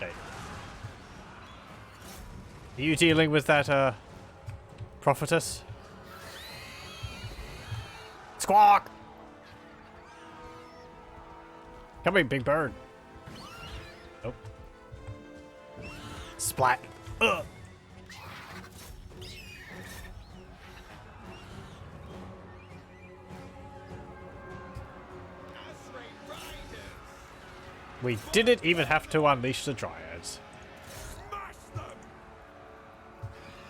Okay. Are you dealing with that, prophetess? Squawk! Come in, big bird. Nope. Splat. Ugh. We didn't even have to unleash the dryads.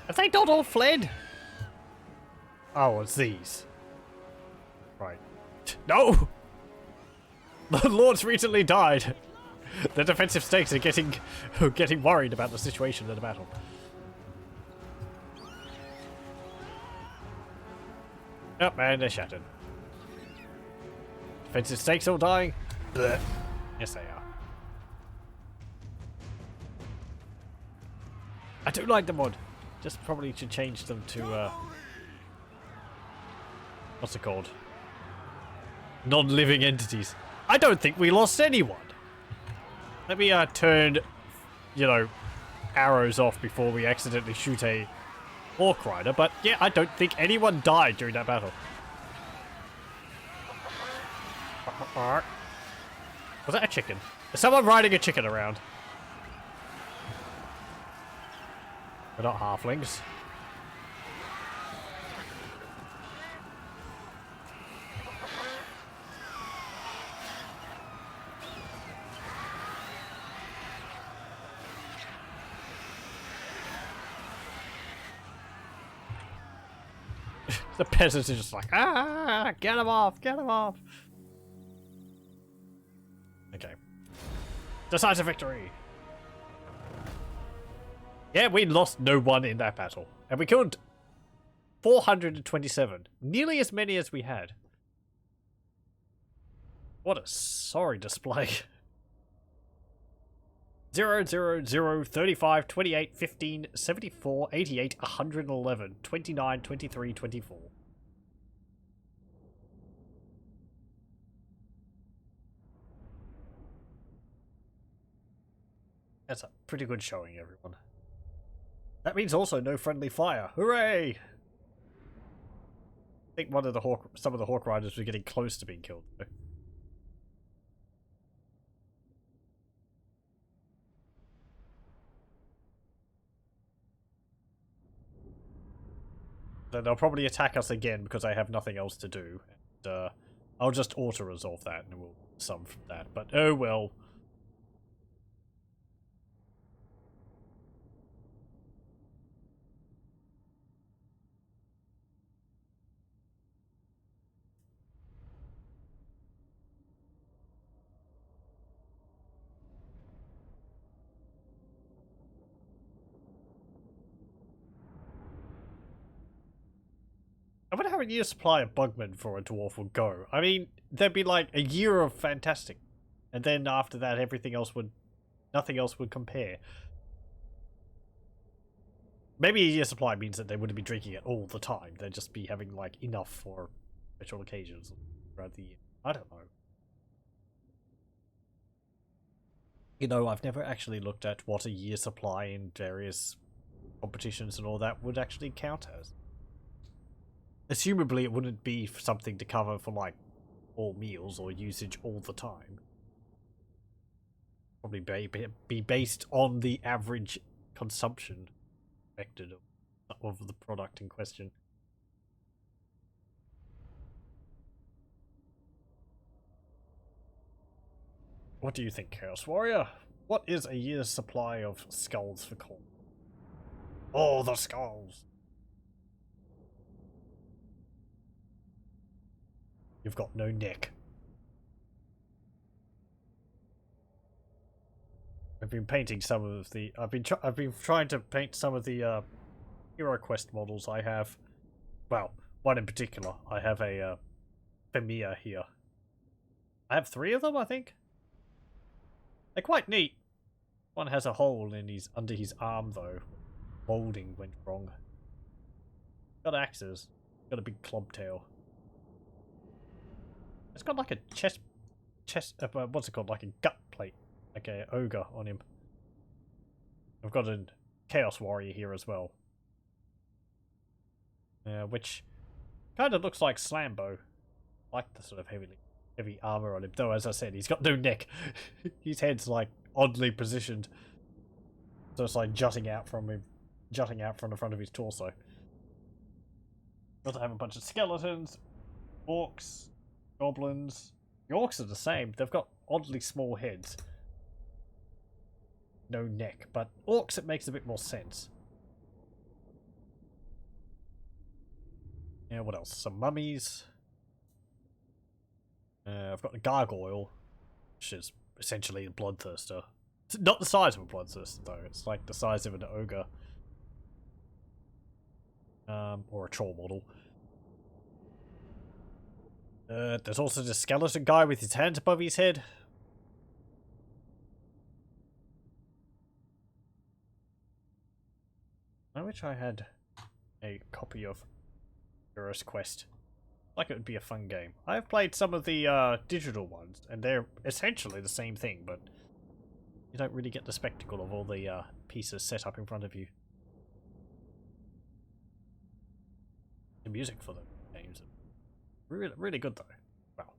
Have they not all fled? Oh, it's these. Right. No! The Lord's recently died. The defensive stakes are getting worried about the situation in the battle. Oh man, they're shattered. Defensive stakes all dying. Blech. Yes, they are. I do like the mod. Just probably should change them to what's it called? Non-living entities. I don't think we lost anyone. Let me turn, you know, arrows off before we accidentally shoot a Orc Rider, but yeah, I don't think anyone died during that battle. Was that a chicken? Is someone riding a chicken around? They're not halflings. The peasants are just like, ah, get him off, get him off. Okay. Decisive victory. Yeah, we lost no one in that battle. And we killed 427. Nearly as many as we had. What a sorry display. 0, 0, 0, 35, 28, 15, 74, 88, 111, 29, 23, 24. That's a pretty good showing, everyone. That means also no friendly fire. Hooray! I think some of the Hawk Riders were getting close to being killed, though. Then they'll probably attack us again because I have nothing else to do. And, I'll just auto-resolve that and we'll sum from that. But oh well. I wonder how a year's supply of bugmen for a dwarf would go. I mean, there'd be like a year of fantastic, and then after that, nothing else would compare. Maybe a year's supply means that they wouldn't be drinking it all the time. They'd just be having like enough for special occasions throughout the year. I don't know. You know, I've never actually looked at what a year's supply in various competitions and all that would actually count as. Assumably, it wouldn't be something to cover for, like, all meals or usage all the time. Probably be based on the average consumption expected of the product in question. What do you think, Chaos Warrior? What is a year's supply of skulls for corn? Oh, the skulls! You've got no neck. I've been painting some of the. I've been trying to paint some of the Hero Quest models I have. Well, one in particular. I have a Femia here. I have 3 of them, I think. They're quite neat. One has a hole in under his arm though. Molding went wrong. Got axes. Got a big club tail. It's got like a chest, what's it called? Like a gut plate, like a ogre on him. I've got a Chaos Warrior here as well. Which kind of looks like Slambo. Like the sort of heavy armor on him. Though, as I said, he's got no neck. His head's like oddly positioned. So it's like jutting out from the front of his torso. Got to have a bunch of skeletons, orcs, goblins. The orcs are the same. They've got oddly small heads. No neck, but orcs it makes a bit more sense. Yeah, what else? Some mummies. I've got a gargoyle, which is essentially a bloodthirster. It's not the size of a bloodthirster though, it's like the size of an ogre. Or a troll model. There's also the skeleton guy with his hands above his head. I wish I had a copy of Heroes Quest. Like it would be a fun game. I've played some of the digital ones, and they're essentially the same thing, but you don't really get the spectacle of all the pieces set up in front of you. The music for the games are really, really good though. Wow.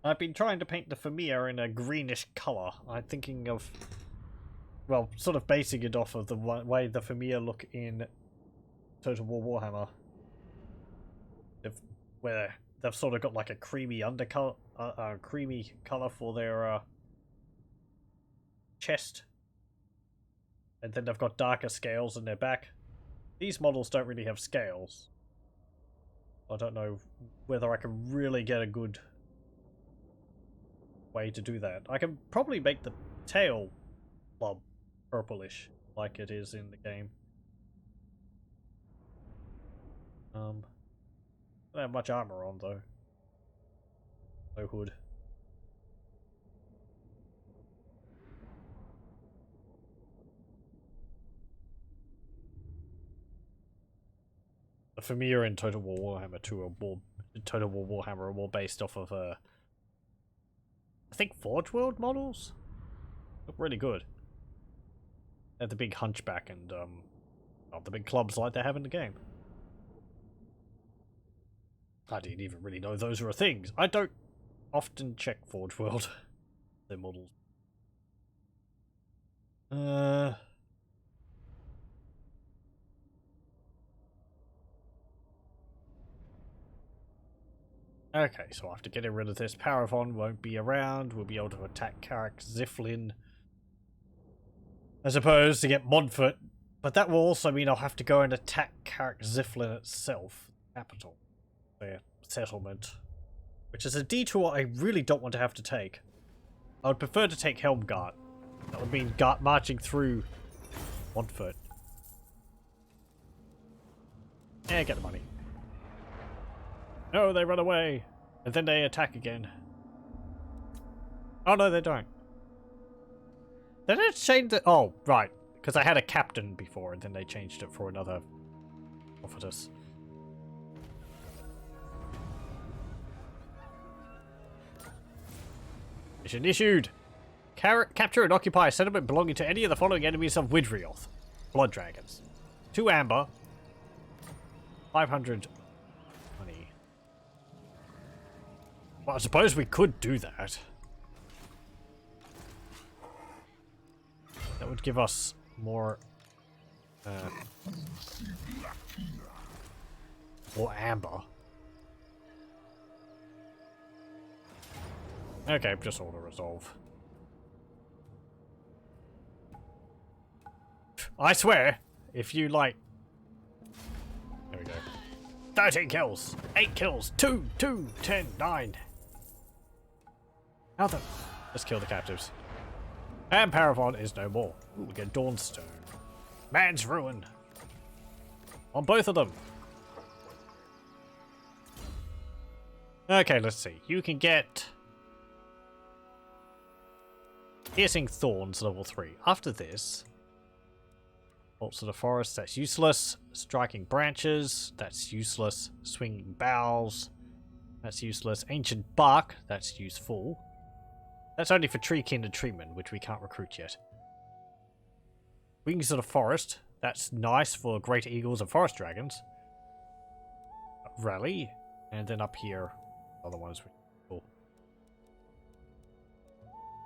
I've been trying to paint the Famir in a greenish colour. I'm thinking of, well, sort of basing it off of the way the Famir look in Total War Warhammer. Where they've sort of got like a creamy undercolor, creamy colour for their chest. And then they've got darker scales in their back. These models don't really have scales. I don't know whether I can really get a good way to do that. I can probably make the tail blob purplish like it is in the game. Don't have much armor on though. No hood. The Famir in Total War Warhammer 2 are more Total War Warhammer are more based off of I think Forge World models? Look really good. They have the big hunchback and the big clubs like they have in the game. I didn't even really know those were things. I don't often check Forge World. Their models. Okay, so after getting rid of this, Parravon won't be around. We'll be able to attack Karak Ziflin. I suppose to get Montfort. But that will also mean I'll have to go and attack Karak Ziflin itself. Capital. Their settlement. Which is a detour I really don't want to have to take. I would prefer to take Helmgart. That would mean marching through Montfort. Yeah, get the money. No, they run away. And then they attack again. Oh no, they don't. They didn't change it. Oh, right. Because I had a captain before and then they changed it for another prophetess. Mission issued. Capture and occupy a settlement belonging to any of the following enemies of Widrioth. Blood dragons. 2 amber. 500 money. Well, I suppose we could do that. That would give us more amber. Okay, just auto resolve. I swear, if you like... There we go. 13 kills, 8 kills, 2, 10, 9. How the... Let's kill the captives. And Parravon is no more. Ooh, we get Dawnstone. Man's Ruin. On both of them. Okay, let's see. You can get... Piercing Thorns level 3. After this, Bolts of the forest, that's useless. Striking branches, that's useless. Swinging boughs, that's useless. Ancient bark, that's useful. That's only for tree kin and treemen, which we can't recruit yet. Wings of the forest, that's nice for great eagles and forest dragons. Rally, and then up here, other ones. Cool.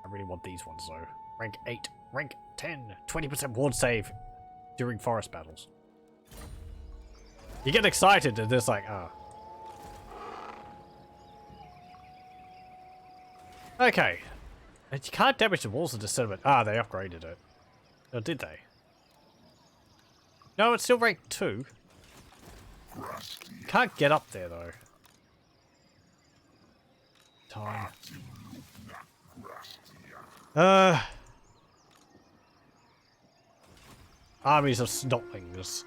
I really want these ones though. Rank 8, rank 10, 20% ward save during forest battles. You get excited and it's like, ah. Okay. And you can't damage the walls of the settlement. Ah, they upgraded it. Or did they? No, it's still rank 2. You can't get up there though. Time. Armies of snotlings.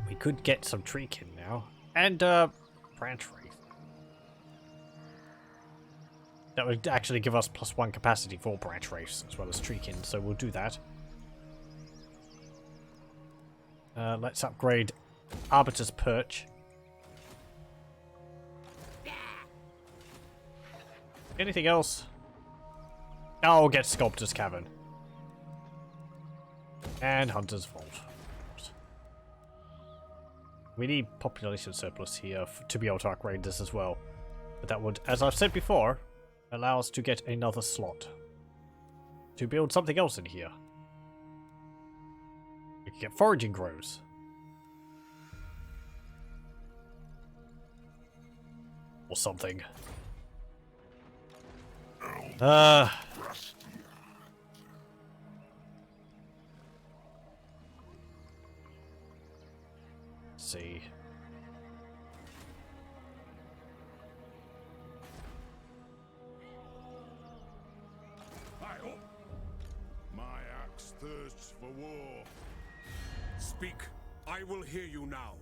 We could get some treekin now. And, branch wraith. That would actually give us +1 capacity for branch wraiths as well as treekin, so we'll do that. Let's upgrade Arbiter's Perch. Anything else? Oh, we'll get Sculptor's Cavern. And Hunter's Vault. We need population surplus here to be able to upgrade this as well. But that would, as I've said before, allow us to get another slot. To build something else in here. We can get foraging groves. Or something. Let's see. My axe thirsts for war. Speak, I will hear you now.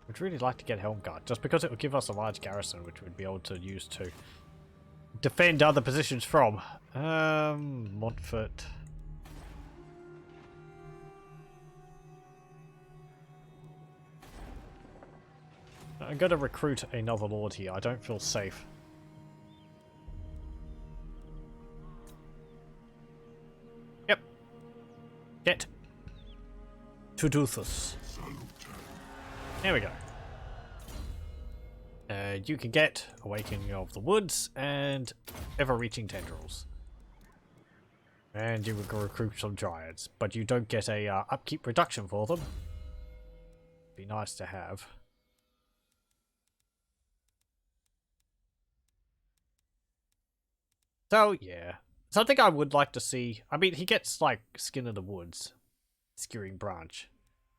I'd really like to get Helmguard, just because it would give us a large garrison, which we'd be able to use to defend other positions from. Montfort. I'm going to recruit another lord here. I don't feel safe. Yep. Get to do this. There we go. You can get Awakening of the Woods and Ever-Reaching Tendrils. And you will recruit some Dryads, but you don't get a upkeep reduction for them. Be nice to have. So, yeah. Something I would like to see... I mean, he gets, like, Skin of the Woods. Skewering Branch.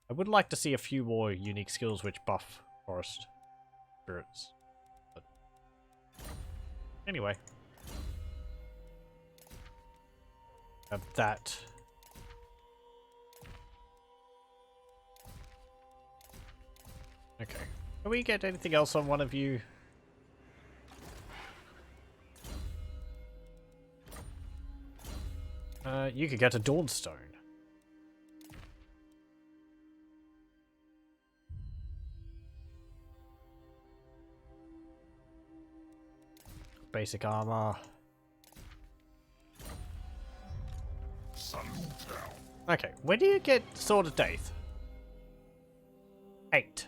I would like to see a few more unique skills which buff forest spirits. But anyway. Have that. Okay. Can we get anything else on one of you? You could get a Dawnstone. Basic armor. Okay, when do you get Sword of Death? 8.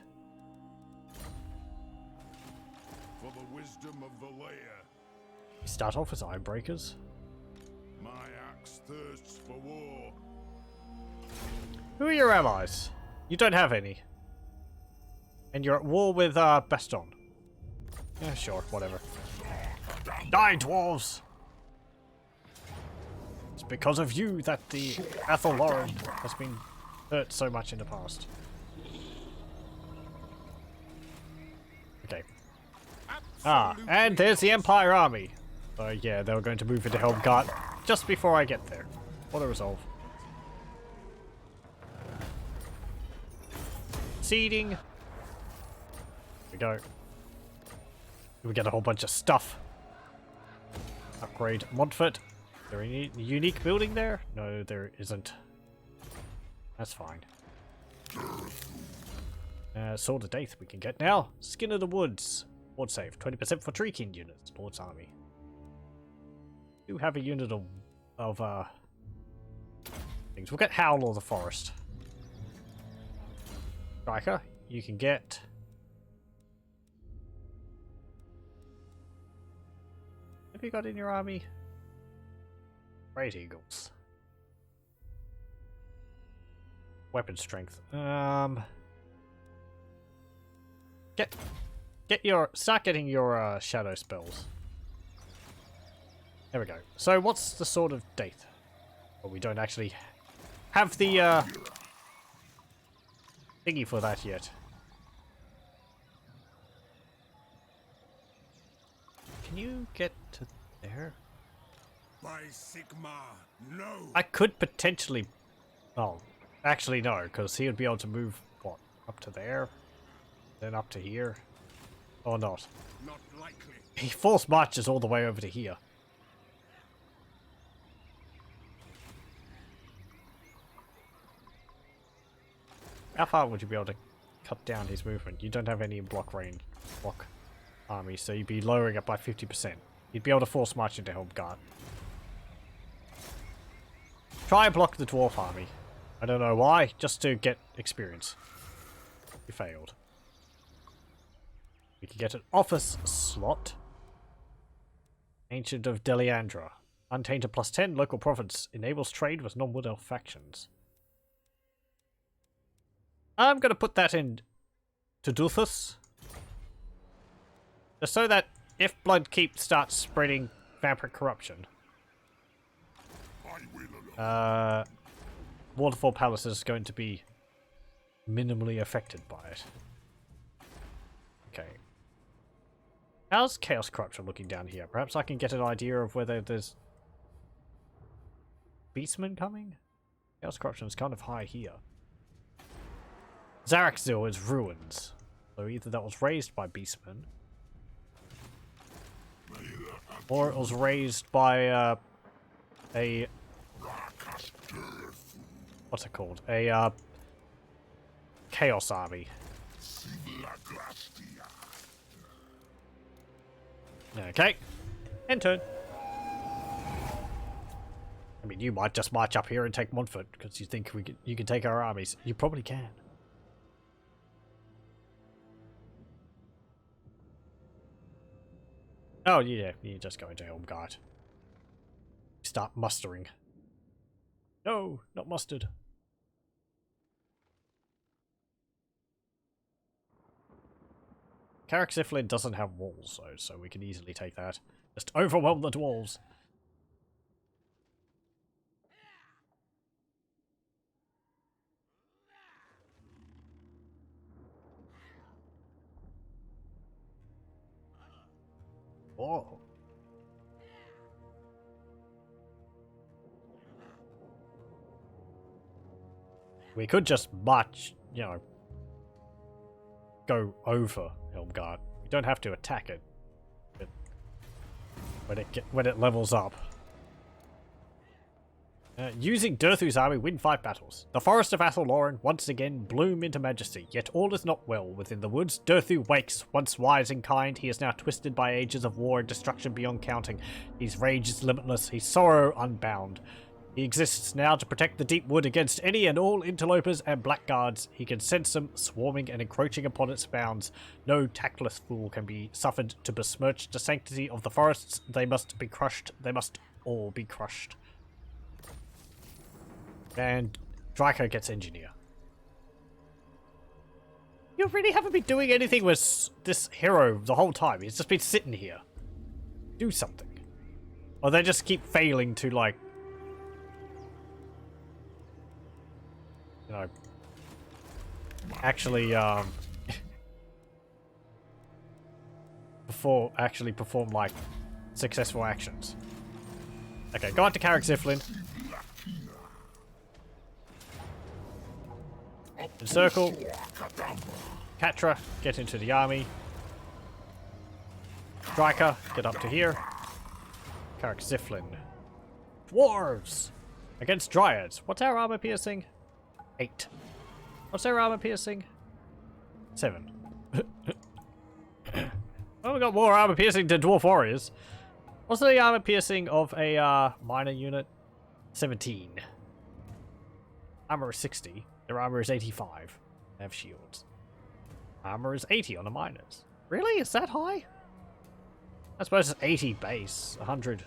For the wisdom of the layer. You start off as Ironbreakers. My axe thirsts for war. Who are your allies? You don't have any. And you're at war with Baston. Yeah, sure, whatever. Die, dwarves! It's because of you that the Athel Loren has been hurt so much in the past. Okay. And there's the Empire Army. Yeah, they were going to move into Helmguard just before I get there. What a resolve. Seeding. Here we go. We get a whole bunch of stuff. Upgrade Montfort. there any unique building there? No, there isn't. That's fine. Sword of Death we can get now. Skin of the Woods. Ward save. 20% for Tree King units. Lord's Army. Do have a unit of things. We'll get Howl of the Forest. Drycha, you can get... Have you got in your army? Great Eagles. Weapon strength. Start getting your shadow spells. There we go. So what's the Sword of Death? Well, we don't actually have the thingy for that yet. Can you get to there? By Sigma, no. I could potentially... Oh, actually no, because he would be able to move, what, up to there? Then up to here? Or not? Not likely. He force marches all the way over to here. How far would you be able to cut down his movement? You don't have any block range, block army, so you'd be lowering it by 50%. You'd be able to force march into Helmgart. Try and block the dwarf army. I don't know why, just to get experience. You failed. We can get an office slot. Ancient of Deliandra. Untainted +10, local province. Enables trade with non-Woodelf factions. I'm going to put that in to Duthus. Just so that if Bloodkeep starts spreading vampiric corruption, Waterfall Palace is going to be minimally affected by it. Okay. How's Chaos Corruption looking down here? Perhaps I can get an idea of whether there's Beastmen coming? Chaos Corruption is kind of high here. Zarakzil is ruins. So either that was raised by Beastmen, or it was raised by a... What's it called? A Chaos Army. Okay. End turn. I mean, you might just march up here and take Montfort because you think you can take our armies. You probably can. Oh, yeah, you just go into Helmgart. Start mustering. No, not mustard. Karak Ziflin doesn't have walls, though, so we can easily take that. Just overwhelm the dwarves. Whoa. We could just march, you know, go over Helmgart. We don't have to attack it, but when it levels up. Using Durthu's army, win 5 battles. The forest of Athel Loren once again bloom into majesty, yet all is not well within the woods. Durthu wakes, once wise and kind, he is now twisted by ages of war and destruction beyond counting. His rage is limitless, his sorrow unbound. He exists now to protect the deep wood against any and all interlopers and blackguards. He can sense them swarming and encroaching upon its bounds. No tactless fool can be suffered to besmirch the sanctity of the forests. They must be crushed. They must all be crushed. And Drycha gets Engineer. You really haven't been doing anything with this hero the whole time. He's just been sitting here. Do something. Or they just keep failing to, like, you know, actually, perform, like, successful actions. Okay, go on to Karak Ziflin. Encircle. Catra, get into the army. Drycha, get up to here. Karak Ziflin. Dwarves! Against Dryads. What's our armor piercing? 8. What's our armor piercing? 7. Well, we got more armor piercing than Dwarf Warriors. What's the armor piercing of a minor unit? 17. Armor is 60. Their armor is 85. They have shields. Armor is 80 on the miners. Really? Is that high? I suppose it's 80 base. 100.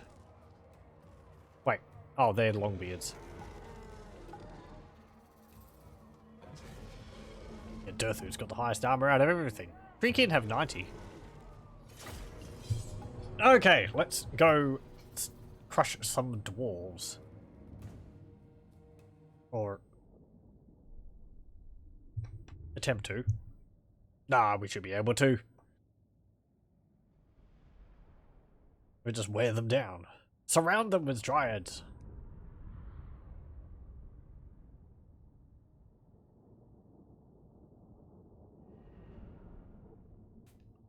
Wait. Oh, they're longbeards. Yeah, Durthu's got the highest armor out of everything. Freakin' have 90. Okay, let's go crush some dwarves. Or attempt to. Nah, we should be able to. We just wear them down. Surround them with dryads.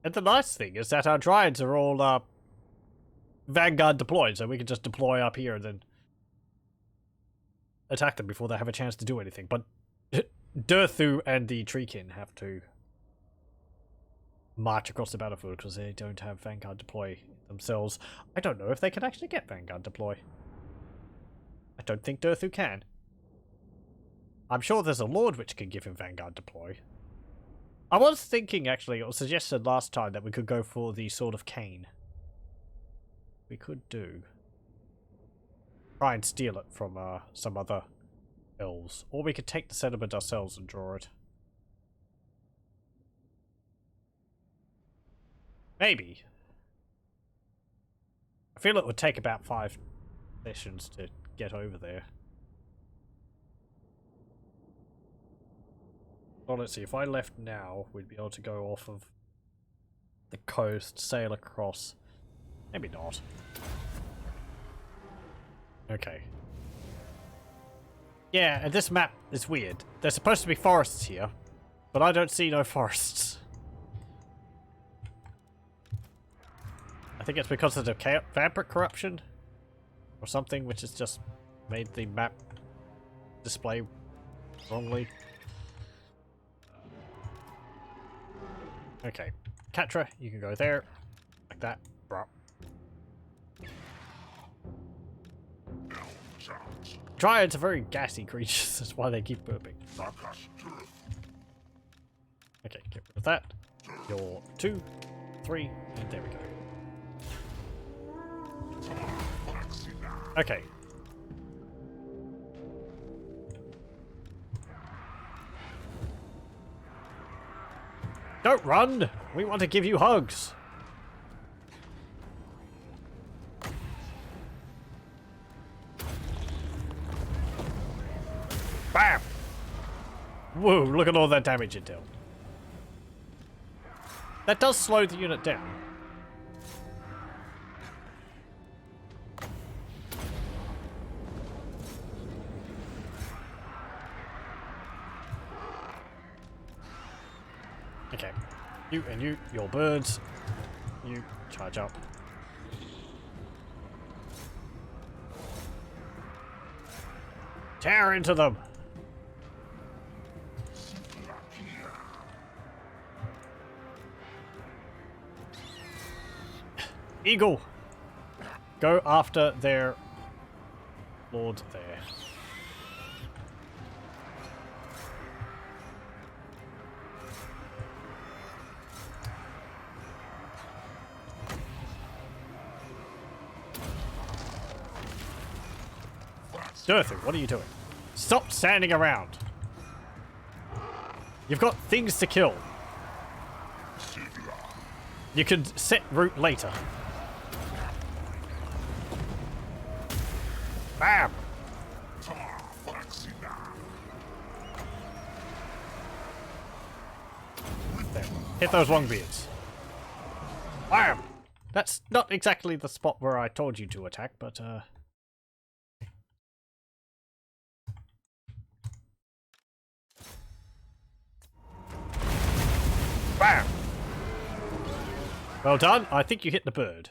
And the nice thing is that our dryads are all Vanguard deployed, so we can just deploy up here and then attack them before they have a chance to do anything. But Durthu and the Treekin have to march across the battlefield because they don't have Vanguard deploy themselves. I don't know if they can actually get Vanguard deploy. I don't think Durthu can. I'm sure there's a Lord which can give him Vanguard deploy. I was thinking, actually, it was suggested last time that we could go for the Sword of Cain. We could do. Try and steal it from some other elves. Or we could take the sediment ourselves and draw it. Maybe. I feel it would take about 5 sessions to get over there. Well, let's see. If I left now, we'd be able to go off of the coast, sail across. Maybe not. Okay. Yeah, and this map is weird. There's supposed to be forests here, but I don't see no forests. I think it's because of the fabric corruption or something, which has just made the map display wrongly. Okay, Katra, you can go there, like that. Dryads are very gassy creatures, that's why they keep burping. Okay, get rid of that. You're 2, 3, and there we go. Okay. Don't run! We want to give you hugs! Bam! Whoa, look at all that damage it dealt. That does slow the unit down. Okay. You and you, your birds. You charge up. Tear into them! Eagle! Go after their lord there. Durthu, what are you doing? Stop standing around. You've got things to kill. You can set route later. Bam! There. Hit those longbeards. Bam! That's not exactly the spot where I told you to attack, but bam! Well done. I think you hit the bird.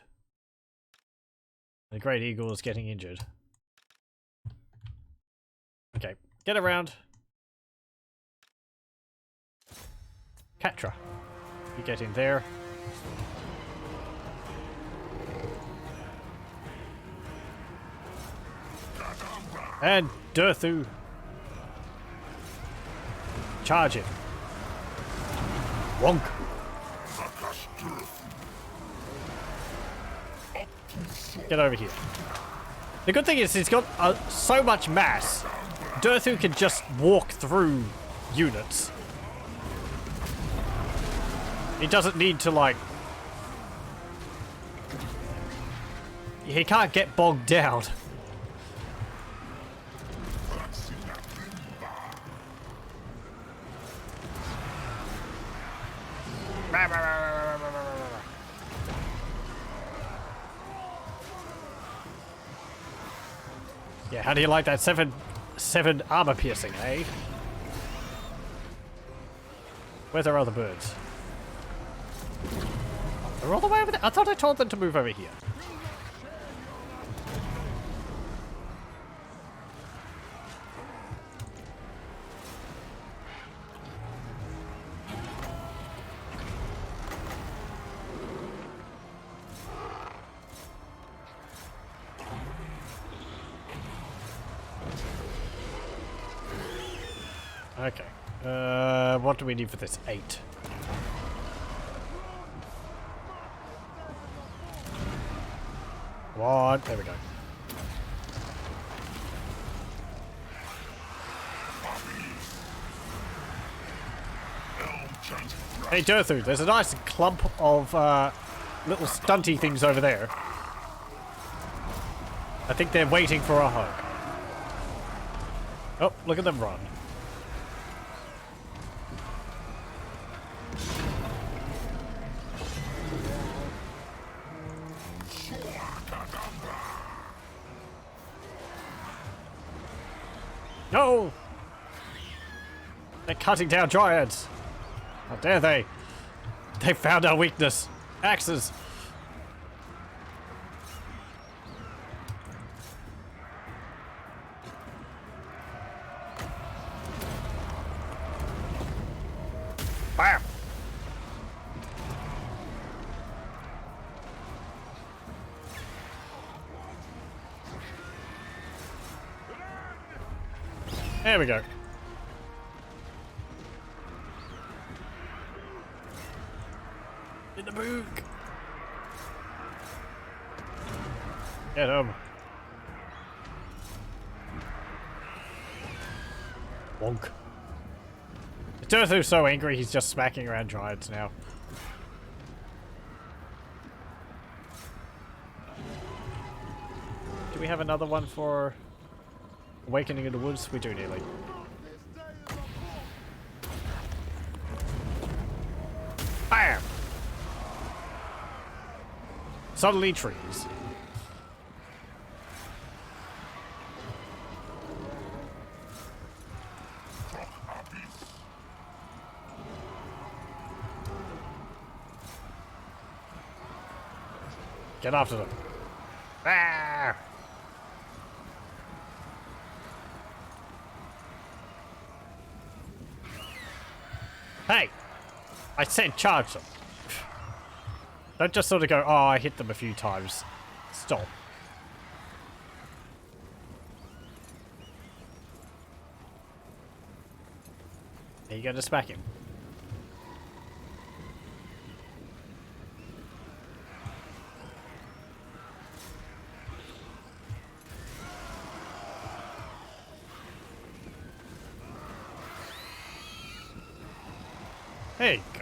The Great Eagle is getting injured. Okay, get around. Catra, you get in there. And Durthu. Charge it. Wonk. Get over here. The good thing is he's got so much mass. Durthu can just walk through units. He doesn't need to, like... He can't get bogged down. Yeah, how do you like that 7 armor piercing, eh? Where's our other birds? They're all the way over there. I thought I told them to move over here. Okay. What do we need for this? 8. Come on. There we go. Hey, Durthu, there's a nice clump of little stunty things over there. I think they're waiting for a hug. Oh, look at them run. No! They're cutting down dryads. How dare they? They found our weakness. Axes. Bam! There we go. In the book. Get him. Wonk. Durthu's so angry he's just smacking around dryads now. Do we have another one for Awakening in the Woods? We do nearly. Bam! Suddenly trees. Get after them. Ah! Hey! I said charge them. Don't just sort of go, oh, I hit them a few times. Stop. Are you going to smack him? There you go.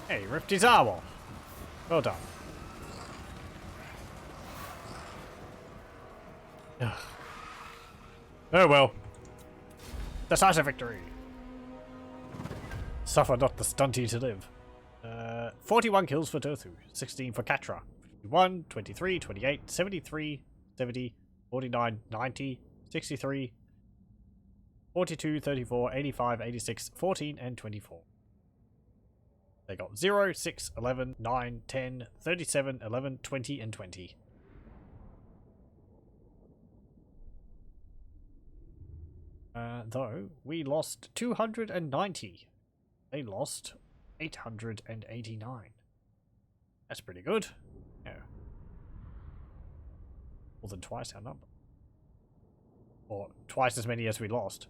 Hey, ripped his arm off. Well done. Ugh. Oh well. Decisive victory. Suffer not the stunty to live. 41 kills for Durthu, 16 for Catra, 51, 23, 28, 73, 70, 49, 90, 63, 42, 34, 85, 86, 14, and 24. They got 0, 6, 11, 9, 10, 37, 11, 20, and 20. Though, we lost 290. They lost 889. That's pretty good. Yeah. More than twice our number. Or twice as many as we lost.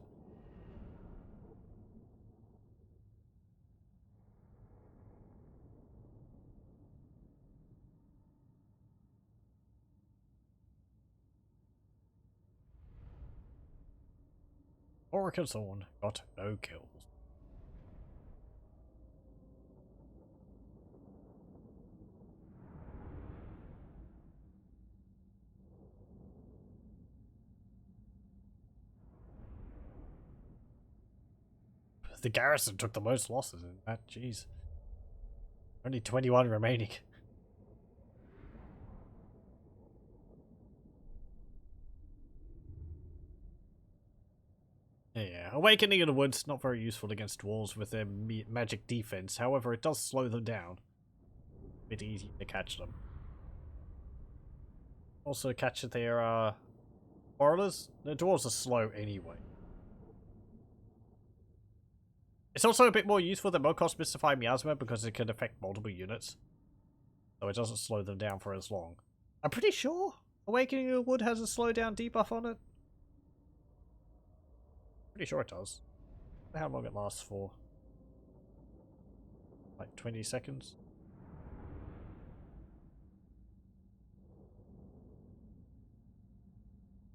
Oracazorn got no kills. The garrison took the most losses in that, jeez. Only 21 remaining. Yeah, Awakening in the Woods, not very useful against dwarves with their magic defense. However, it does slow them down. A bit easy to catch them. Also catch their, foreigners. The dwarves are slow anyway. It's also a bit more useful than Mokos Mystify Miasma because it can affect multiple units. So it doesn't slow them down for as long. I'm pretty sure Awakening in the Wood has a slowdown debuff on it. Pretty sure it does. I don't know how long it lasts for. Like 20 seconds?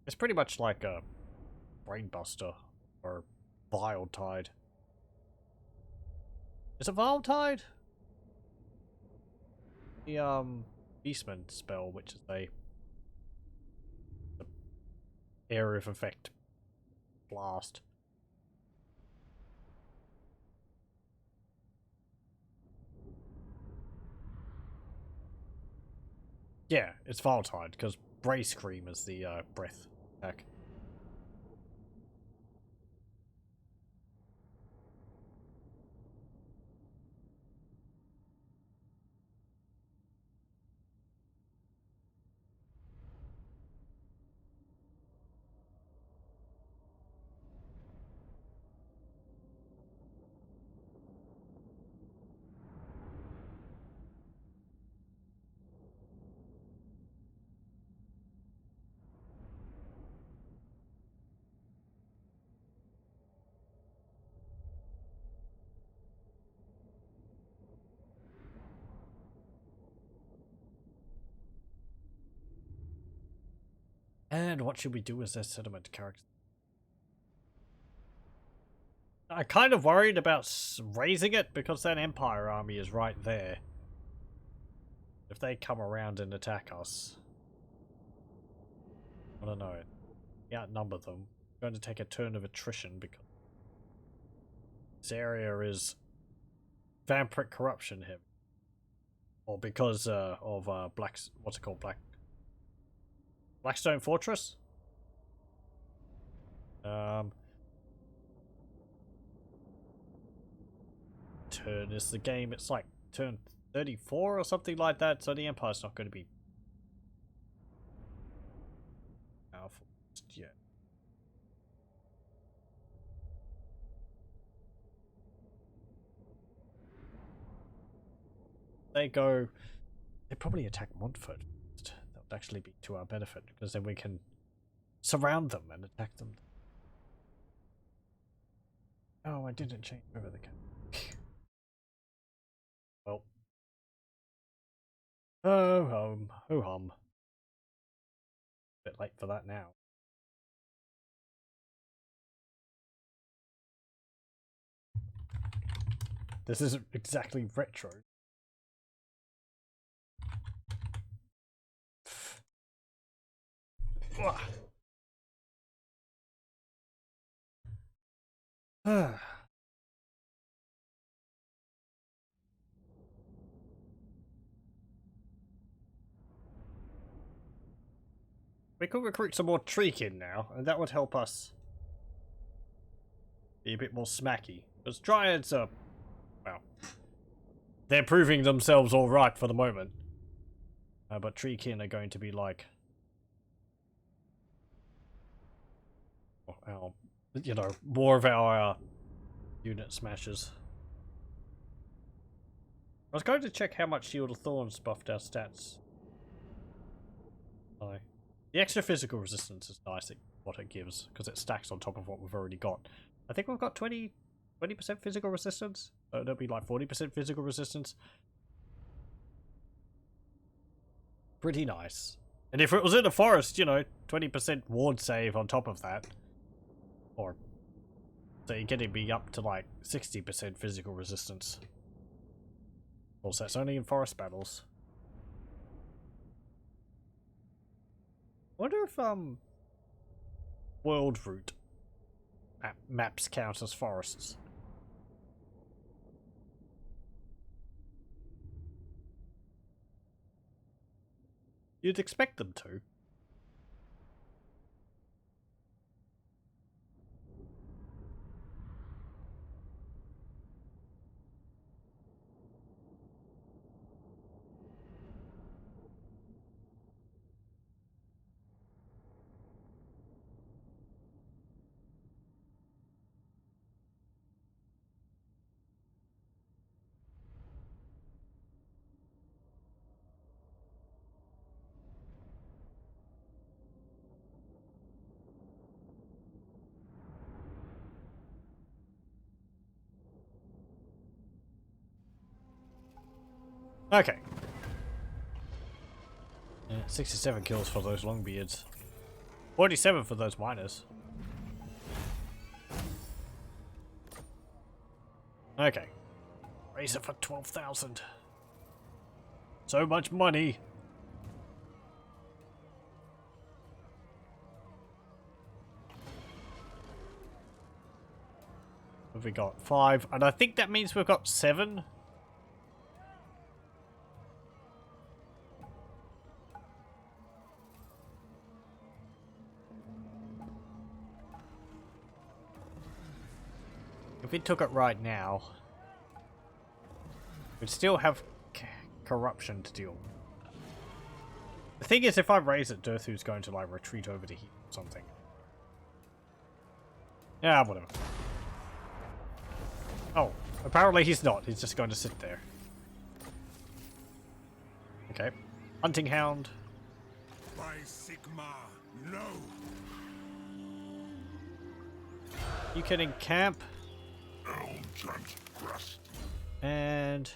It's pretty much like a Brainbuster or Vile Tide. Is it Vile Tide? The Beastmen spell, which is a area of effect blast. Yeah, it's Vile Tide because Brace Cream is the breath attack. And what should we do as their settlement character? I'm kind of worried about raising it because that Empire army is right there. If they come around and attack us, I don't know. We outnumber them. I'm going to take a turn of attrition because this area is vampiric corruption heavy. Or because of what's it called? Blackstone Fortress? Turn is the game. It's like turn 34 or something like that, so the Empire's not going to be powerful just yet. They probably attack Montfort first. That would actually be to our benefit, because then we can surround them and attack them. Oh, I didn't change over the camera. Well. Oh hum. Bit late for that now. This isn't exactly retro. We could recruit some more Treekin now, and that would help us be a bit more smacky. Because Dryads are, well, they're proving themselves alright for the moment. But Treekin are going to be like our you know, more of our unit smashes. I was going to check how much Shield of Thorns buffed our stats. Oh. The extra physical resistance is nice, what it gives, because it stacks on top of what we've already got. I think we've got 20% physical resistance, so it'll be like 40% physical resistance. Pretty nice. And if it was in a forest, you know, 20% ward save on top of that. Or, so you're getting me up to like 60% physical resistance. Also, that's only in forest battles. Wonder if, world route maps count as forests. You'd expect them to. Okay. Yeah, 67 kills for those longbeards. 47 for those miners. Okay. Raise it for 12,000. So much money. What have we got? 5. And I think that means we've got 7. If we took it right now, we'd still have corruption to deal with. The thing is, if I raise it, Dirthu's going to like retreat over to here or something. Yeah, whatever. Oh, apparently he's not. He's just going to sit there. Okay. Hunting Hound. By Sigma, no. You can encamp. And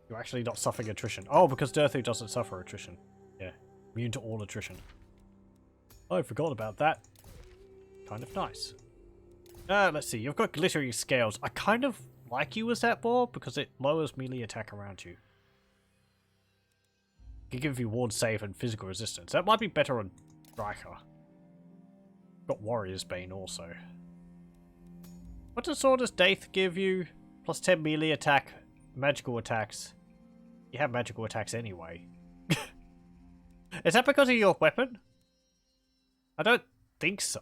you're actually not suffering attrition. Oh, because Dirthu doesn't suffer attrition. Yeah, immune to all attrition. I forgot about that. Kind of nice. Let's see. You've got glittering scales. I kind of like you as that boar because it lowers melee attack around you. It can give you ward save and physical resistance. That might be better on Drycha. Got Warrior's Bane also. What does Sword's Daith give you? Plus 10 melee attack, magical attacks. You have magical attacks anyway. Is that because of your weapon? I don't think so.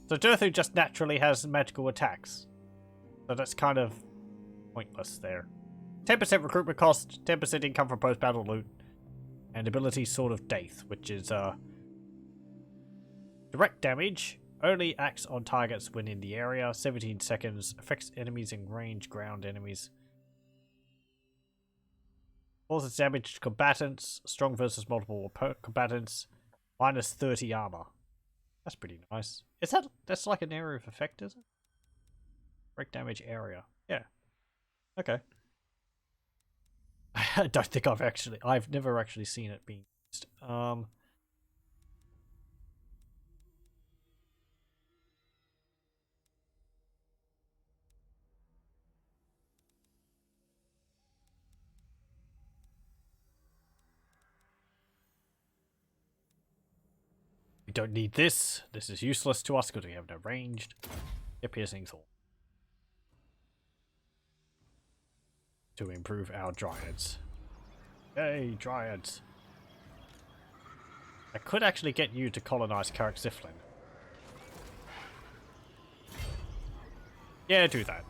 So Dirthu just naturally has magical attacks. So that's kind of pointless there. 10% recruitment cost, 10% income from post-battle loot, and ability Sword of Daith, which is direct damage. Only acts on targets when in the area. 17 seconds. Affects enemies in range. Ground enemies. Causes damage to combatants. Strong versus multiple combatants. Minus 30 armor. That's pretty nice. Is that... That's like an area of effect, is it? Break damage area. Yeah. Okay. I don't think I've never actually seen it being used. We don't need this. This is useless to us because we have no ranged. A piercing thorn. To improve our dryads. Yay, dryads. I could actually get you to colonize Karak Ziflin. Yeah, do that.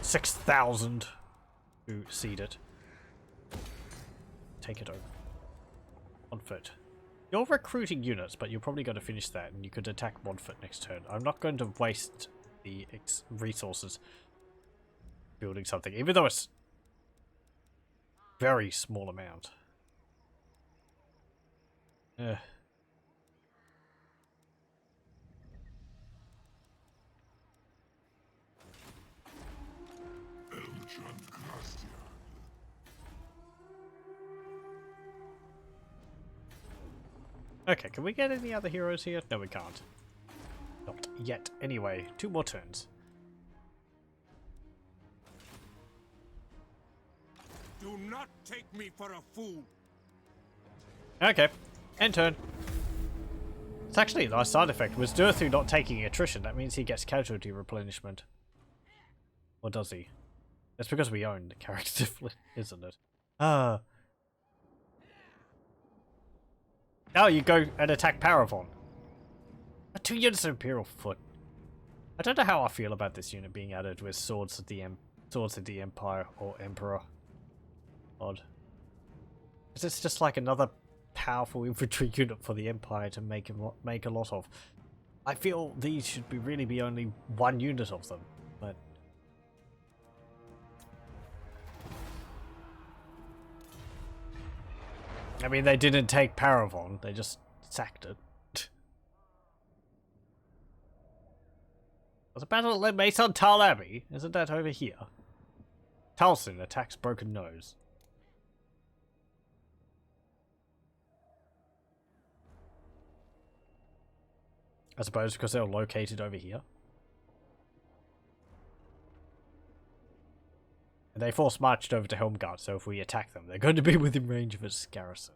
6,000 to seed it. Take it over. On foot. You're recruiting units, but you're probably going to finish that, and you could attack Montfort next turn. I'm not going to waste the resources building something, even though it's very small amount. Okay, can we get any other heroes here? No, we can't. Not yet. Anyway, 2 more turns. Do not take me for a fool. Okay, end turn. It's actually a nice side effect. With Durthu not taking attrition, that means he gets casualty replenishment. Or does he? That's because we own the Karak Ziflin, isn't it? Ah. Now you go and attack Parravon. 2 units of Imperial Foot. I don't know how I feel about this unit being added with Swords of the Empire or Emperor. Odd. Because it's just like another powerful infantry unit for the Empire to make a lot of. I feel these should really be only 1 unit of them, but I mean, they didn't take Parravon, they just sacked it. Was a battle at Mason Tal Abbey? Isn't that over here? Talsin attacks Broken Nose. I suppose because they're located over here. And they force marched over to Helmgard, so if we attack them, they're going to be within range of its garrison.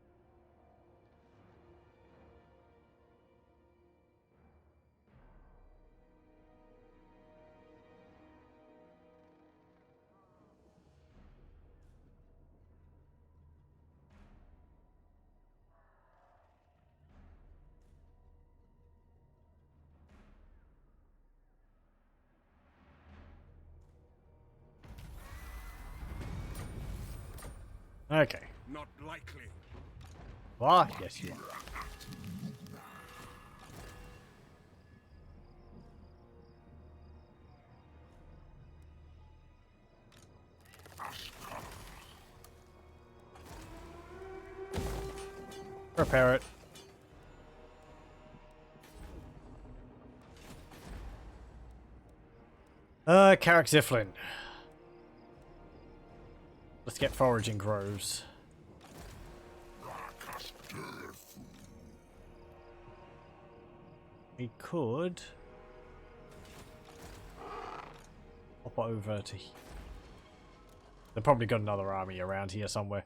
Okay. Not likely. What? Yes, you are. Repair it. Karak Ziflin. Let's get foraging groves. We could hop over to here. They've probably got another army around here somewhere.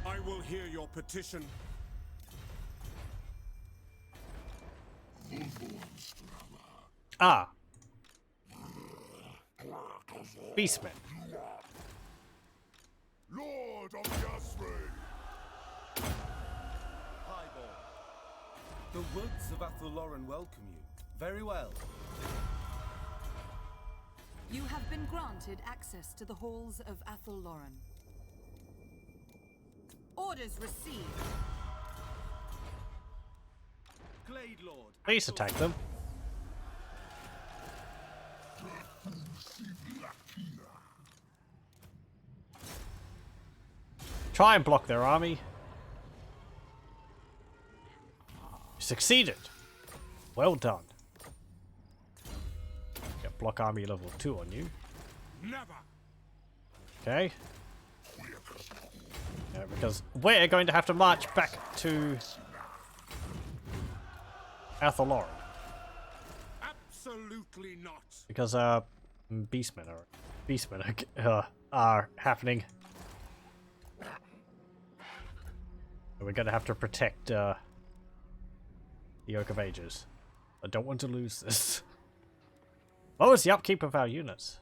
I will hear your petition. Ah. Beastmen. Lord of Yasri! The woods of Athel Loren welcome you. Very well. You have been granted access to the halls of Athel Loren. Orders received. Glade Lord. Please attack them. Try and block their army. Succeeded. Well done. Get block army level 2 on you. Never. Okay. Yeah, because we're going to have to march back to Athel Loren. Absolutely not. Because Beastmen are happening. We're going to have to protect the Oak of Ages. I don't want to lose this. What was the upkeep of our units?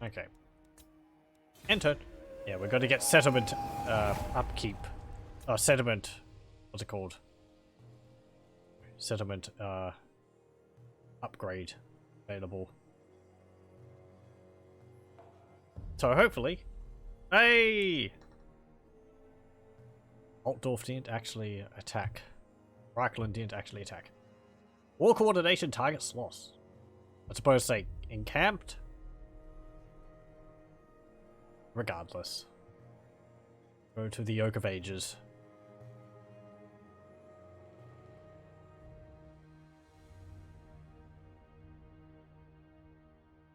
Okay. Enter. Yeah, we're going to get settlement upkeep. Settlement. What's it called? Settlement upgrade available. So hopefully... Hey! Altdorf didn't actually attack. Argwylon didn't actually attack. War coordination targets lost. I suppose say encamped? Regardless. Go to the Oak of Ages.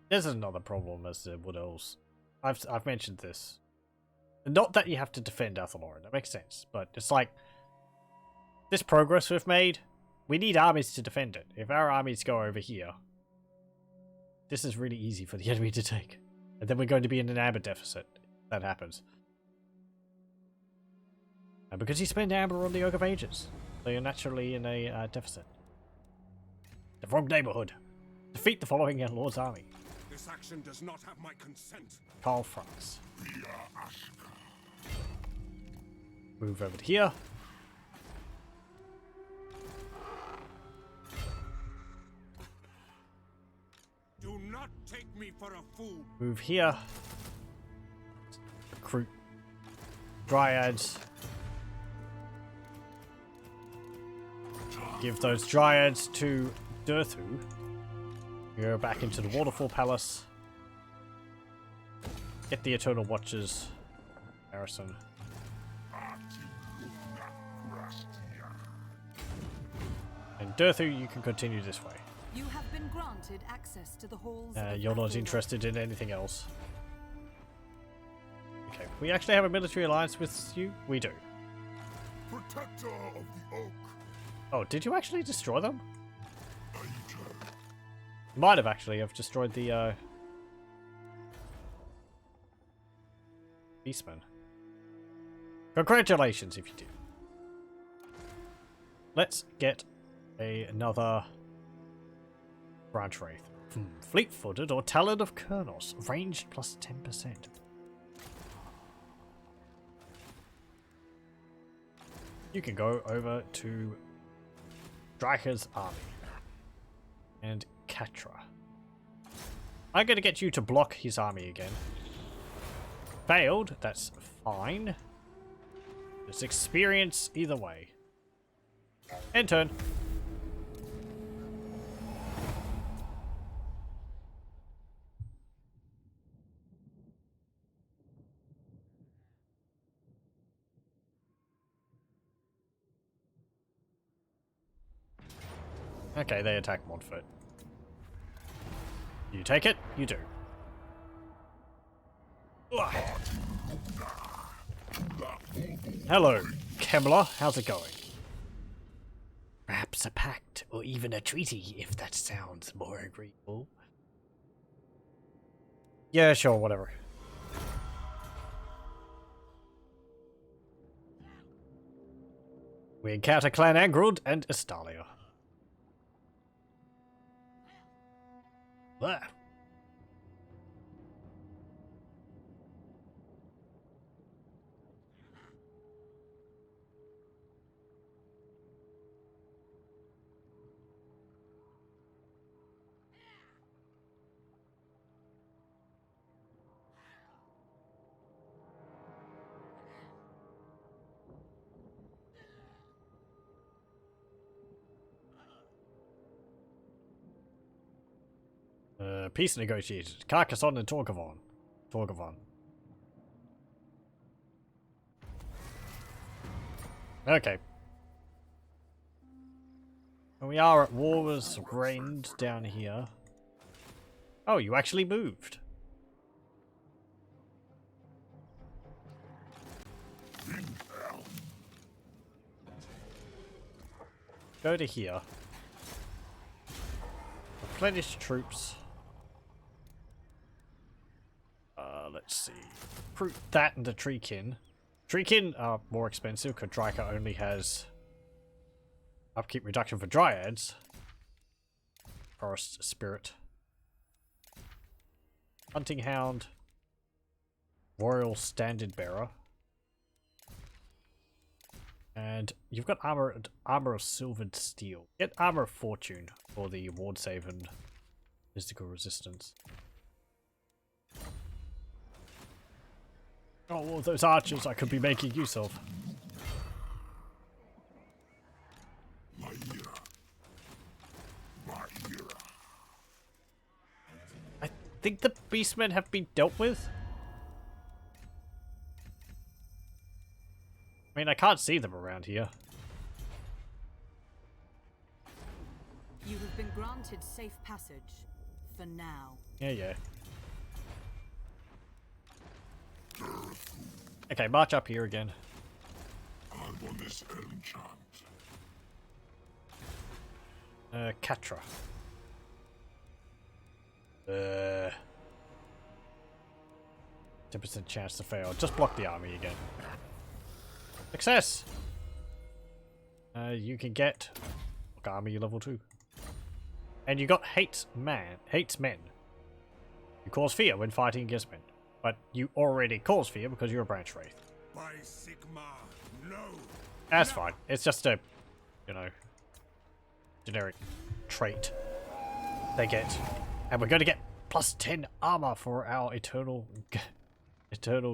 This is another problem as the Woodelves. I've mentioned this. Not that you have to defend Athel Loren, that makes sense, but it's like this progress we've made, we need armies to defend it. If our armies go over here, this is really easy for the enemy to take. And then we're going to be in an amber deficit if that happens. And because you spend amber on the Oak of Ages, so you're naturally in a deficit. The wrong neighborhood. Defeat the following Lord's army. This action does not have my consent. Carl France. Move over to here. Do not take me for a fool. Move here. Recruit Dryads. Give those Dryads to Drycha. Go back into the Waterfall Palace. Get the Eternal Watchers. Harrison. And Drycha, you can continue this way. You have been granted access to the halls. You're not interested in anything else. Okay, we actually have a military alliance with you? We do. Protector of the Oak. Oh, did you actually destroy them? You might have actually have destroyed the Beastmen. Congratulations if you did. Let's get another branch wraith. Fleet-footed or Talon of Kurnos. Ranged plus 10%. You can go over to Drycha's army. And Katra. I'm going to get you to block his army again. Failed. That's fine. There's experience either way. End turn. Okay, they attack Montfort. You take it? You do. Ugh. Hello, Kemmler. How's it going? Perhaps a pact, or even a treaty, if that sounds more agreeable. Yeah, sure, whatever. We encounter Clan Angrod and Estalia. There. Peace negotiated. Carcassonne and Torgavon. Okay. We are at War's Range down here. Oh, you actually moved. Go to here. Replenish troops. Let's see. Recruit that and the Treekin. Treekin are more expensive because Drycha only has upkeep reduction for Dryads. Forest Spirit. Hunting Hound. Royal Standard Bearer. And you've got armor of silvered steel. Get armor of fortune for the ward save and physical resistance. Oh, well, those archers I could be making use of. I think the Beastmen have been dealt with. I mean, I can't see them around here. You have been granted safe passage. For now. Yeah. Okay, march up here again. Katra. 10% chance to fail. Just block the army again. Success! You can get army level 2. And you got hates men. You cause fear when fighting against men. But you already cause fear because you're a branch wraith. By Sigma, no. That's fine. It's just a, you know, generic trait they get. And we're going to get plus 10 armor for our eternal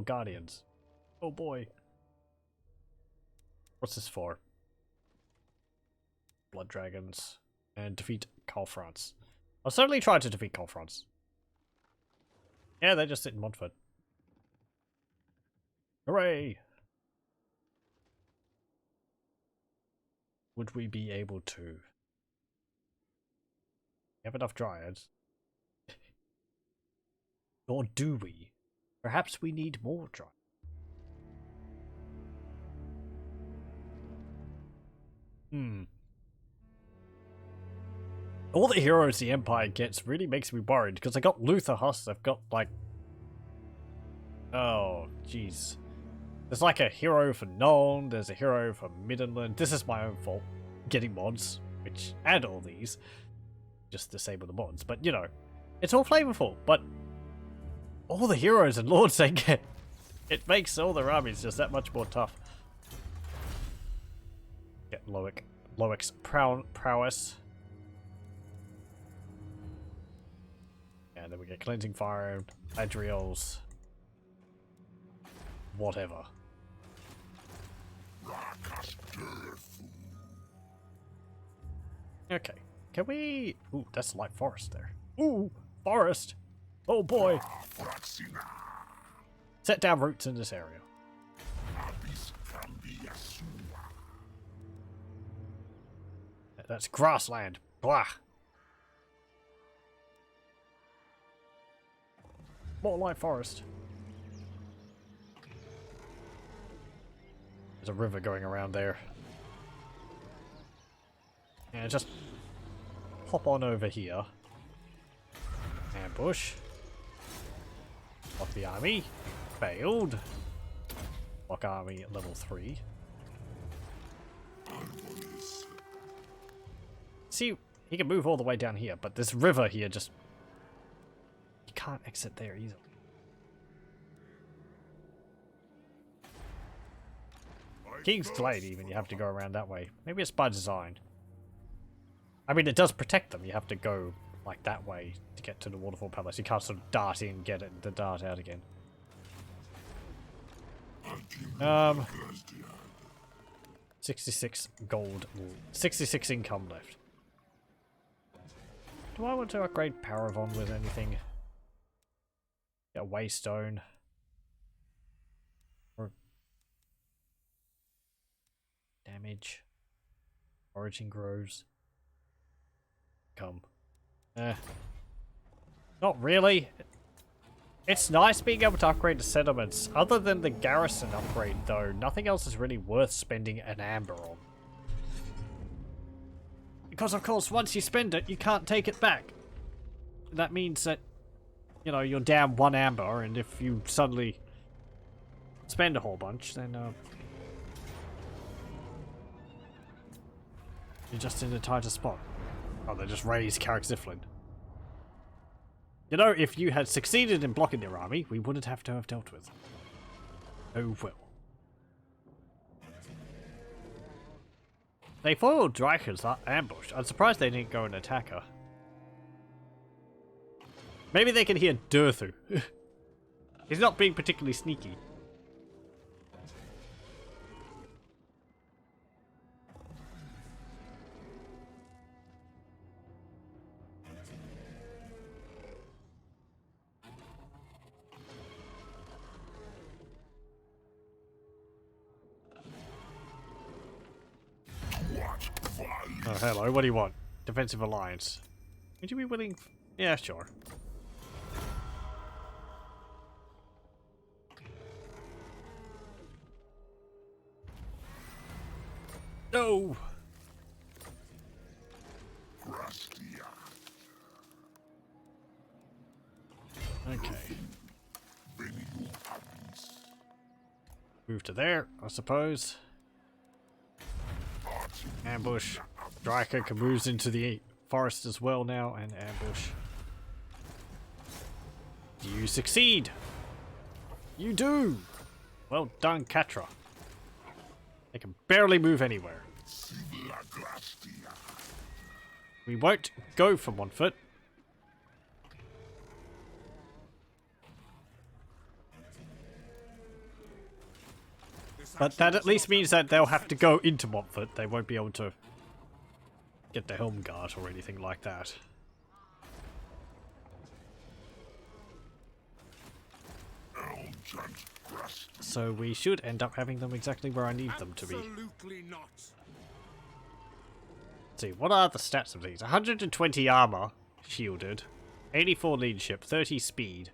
guardians. Oh boy. What's this for? Blood dragons. And defeat Calfrance. I'll certainly try to defeat Calfrance. Yeah, they just sit in Montfort. Hooray! Would we be able to? We have enough dryads. Or do we? Perhaps we need more dryads. All the heroes the Empire gets really makes me worried, because I got Luther Huss, I've got like... Oh, jeez. There's like a hero for Nuln, there's a hero for Middenland. This is my own fault, getting mods, which add all these. Just disable the mods, but you know, it's all flavorful, but all the heroes and lords they get, it makes all their armies just that much more tough. Get Loic's prowess. And then we get Cleansing Fire, Adriel's, whatever. Okay, can we... Ooh, that's light forest there. Ooh, forest! Oh boy! Set down roots in this area. That's grassland. Blah! More light forest. There's a river going around there. And just hop on over here. Ambush. Block the army. Failed. Block army at level 3. See, he can move all the way down here, but this river here just... You can't exit there easily. King's Glade even, you have to go around that way. Maybe it's by design. I mean, it does protect them. You have to go like that way to get to the Waterfall Palace. You can't sort of dart in, get it, and dart out again. 66 gold, 66 income left. Do I want to upgrade Parravon with anything? Get a Waystone. Or damage. Origin grows. Come. Not really. It's nice being able to upgrade the settlements. Other than the garrison upgrade though, nothing else is really worth spending an amber on. Because of course, once you spend it, you can't take it back. That means that, you know, you're down 1 amber, and if you suddenly spend a whole bunch, then you're just in a tighter spot. Oh, they just raised Karak Ziflin. You know, if you had succeeded in blocking their army, we wouldn't have to have dealt with. Oh well. They foiled Drycha's ambush. I'm surprised they didn't go and attack her. Maybe they can hear Durthu. He's not being particularly sneaky. Oh, hello. What do you want? Defensive alliance. Would you be willing? Yeah, sure. No. Okay. Move to there, I suppose. Ambush. Drycha moves into the forest as well now, and ambush. Do you succeed? You do! Well done, Catra. They can barely move anywhere. We won't go from 1 foot. But that at least means that they'll have to go into 1 foot. They won't be able to get the helm guard or anything like that. So we should end up having them exactly where I need them to be. Absolutely not. Let's see, what are the stats of these? 120 armor, shielded, 84 leadership, 30 speed.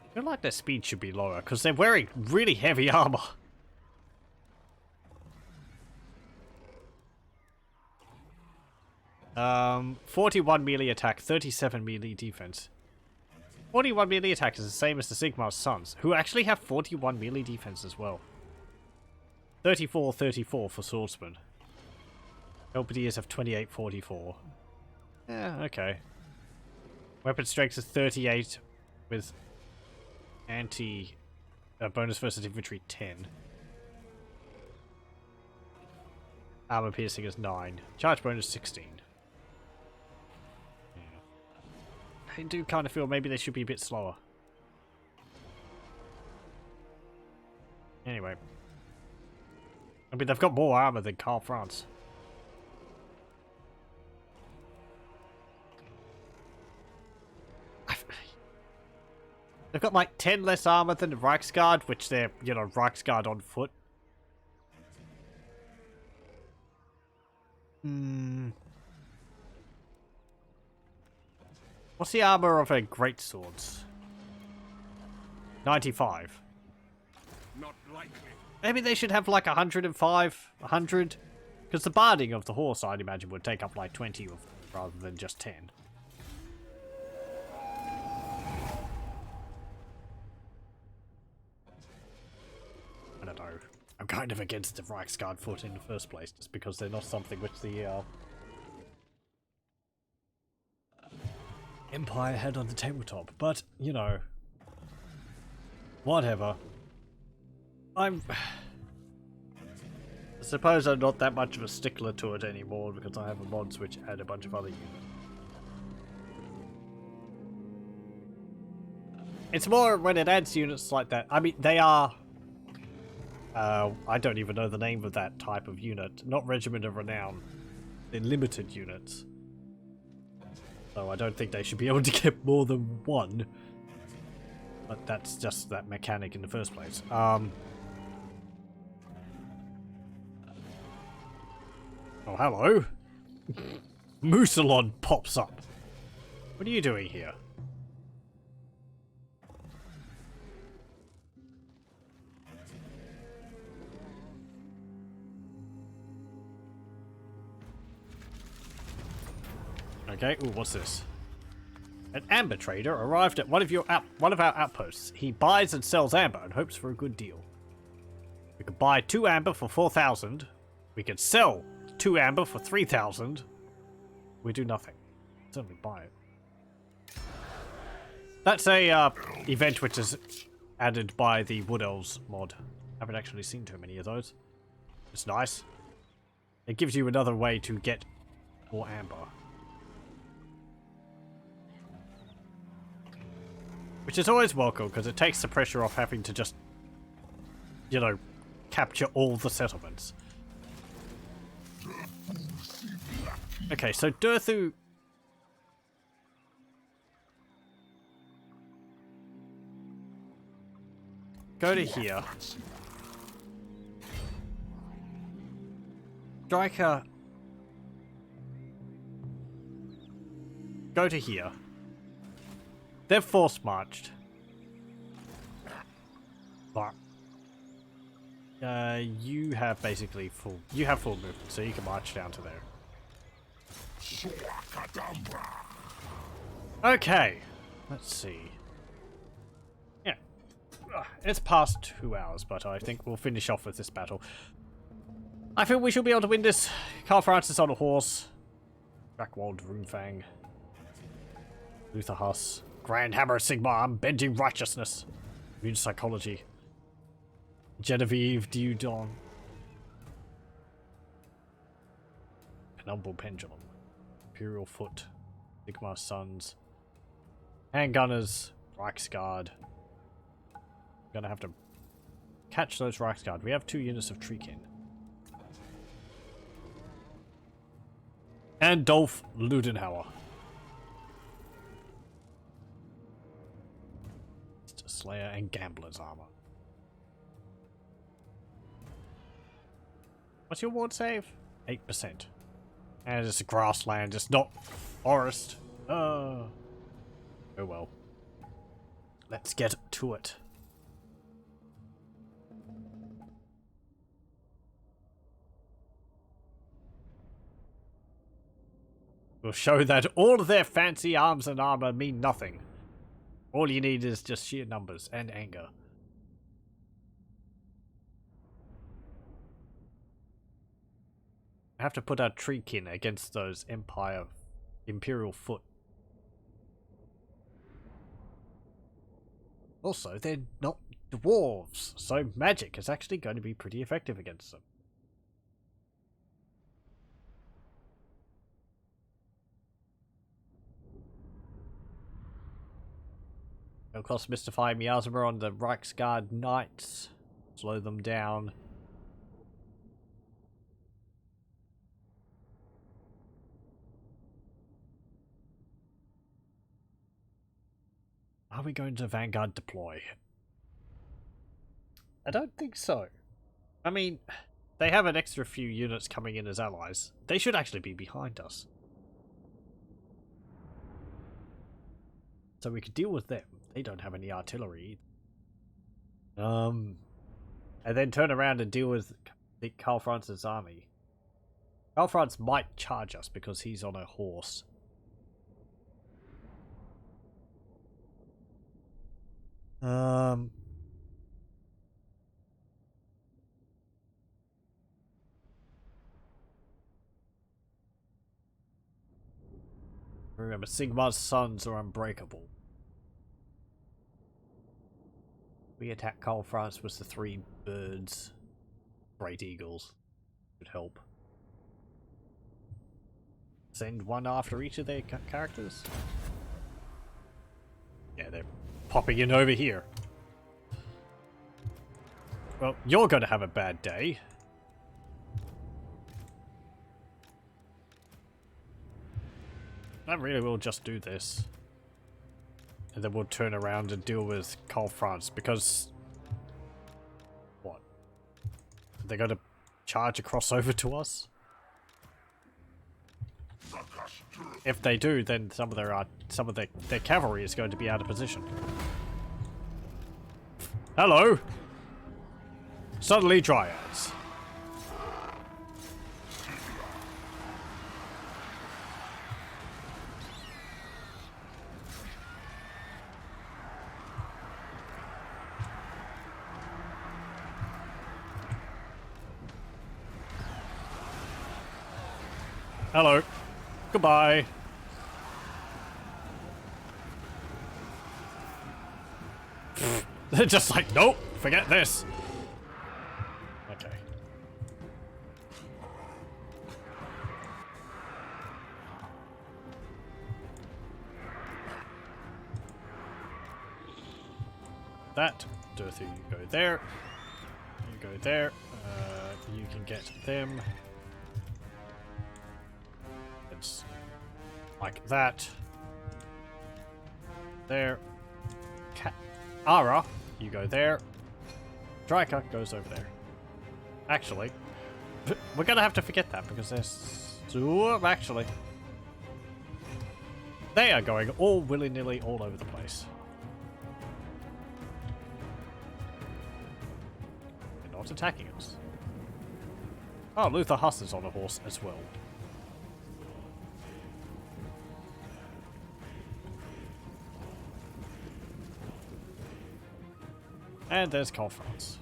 I feel like their speed should be lower because they're wearing really heavy armor. 41 melee attack, 37 melee defense. 41 melee attack is the same as the Sigmar's sons, who actually have 41 melee defense as well. 34 for swordsmen. Elpadiers have 28-44. Yeah, okay. Weapon strength is 38 with anti bonus versus infantry 10. Armor piercing is 9. Charge bonus 16. I do kind of feel maybe they should be a bit slower. Anyway. I mean, they've got more armor than Karl Franz. They've got like 10 less armor than the Reichsguard, which they're, you know, Reichsguard on foot. What's the armor of a greatswords? 95. Not likely. Maybe they should have like 105, 100. Because the barding of the horse, I'd imagine, would take up like 20 of them rather than just 10. I don't know. I'm kind of against the Reichsguard foot in the first place, just because they're not something which the Empire had on the tabletop. But, you know, whatever. I suppose I'm not that much of a stickler to it anymore because I have a mods which add a bunch of other units. It's more when it adds units like that. I mean, they are... I don't even know the name of that type of unit. Not Regiment of Renown. They're limited units. So I don't think they should be able to get more than one. But that's just that mechanic in the first place. Oh, hello. Moussalon pops up. What are you doing here? Okay, ooh, what's this? An amber trader arrived at one of our outposts. He buys and sells amber and hopes for a good deal. We could buy 2 amber for 4,000. We could sell 2 amber for 3,000. We do nothing. Certainly buy it. That's a event which is added by the Woodelves mod. Haven't actually seen too many of those. It's nice. It gives you another way to get more amber. Which is always welcome, because it takes the pressure off having to just, you know, capture all the settlements. Okay, so Durthu... Go to here. Drycha go to here. They've force marched. But you have basically full movement, so you can march down to there. Okay, let's see. Yeah, it's past 2 hours, but I think we'll finish off with this battle. I think we should be able to win this. Carl Francis on a horse. Drakwold Runefang. Luther Huss. Grand Hammer Sigma, Unbending Righteousness. Immune Psychology. Genevieve Dudon. Penumbral Pendulum. Imperial Foot. Sigma Sons. Handgunners. Reichsguard. Gonna have to catch those Reichsguard. We have 2 units of Treekin. And Dolph Ludenhauer. Slayer and Gambler's Armor. What's your ward save? 8%. And it's a grassland, it's not forest. Oh well. Let's get to it. We'll show that all of their fancy arms and armor mean nothing. All you need is just sheer numbers and anger. I have to put our Treekin against those Imperial Foot. Also, they're not dwarves, so magic is actually going to be pretty effective against them. Of course, mystify Miasma on the Reichsguard Knights. Slow them down. Are we going to Vanguard deploy? I don't think so. I mean, they have an extra few units coming in as allies. They should actually be behind us. So we could deal with them. They don't have any artillery. And then turn around and deal with Karl Franz's army. Karl Franz might charge us because he's on a horse. Remember, Sigmar's sons are unbreakable. We attack Karl Franz with the 3 birds. Great eagles. Would help. Send one after each of their characters. Yeah, they're popping in over here. Well, you're gonna have a bad day. I really will just do this. And then we'll turn around and deal with Karl Franz, because... What? They're gonna charge across over to us? If they do, then some of their cavalry is going to be out of position. Hello! Suddenly Dryads. Hello. Goodbye. They're just like, nope, forget this. Okay. That. Dorothy, you go there. You go there. You can get them. It's like that. There. Ara, you go there. Drycha goes over there. Actually, we're gonna have to forget that because there's... actually. They are going all willy-nilly all over the place. They're not attacking us. Oh, Luther Huss is on a horse as well. And there's Conference.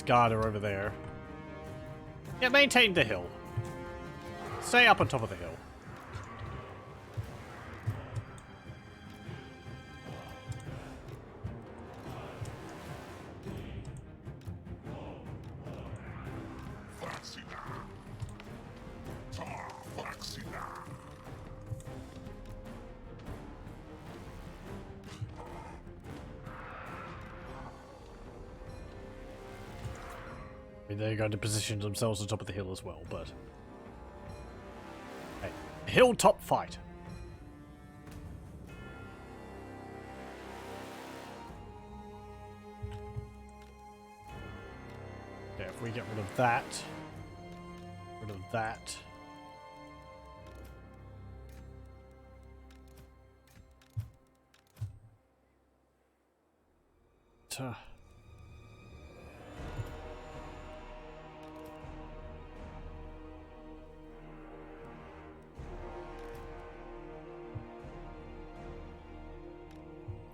Guard are over there. Yeah, maintain the hill. Stay up on top of the hill. I mean, they're going to position themselves on top of the hill as well, but... Hey, hilltop fight! Okay, if we get rid of that... Rid of that...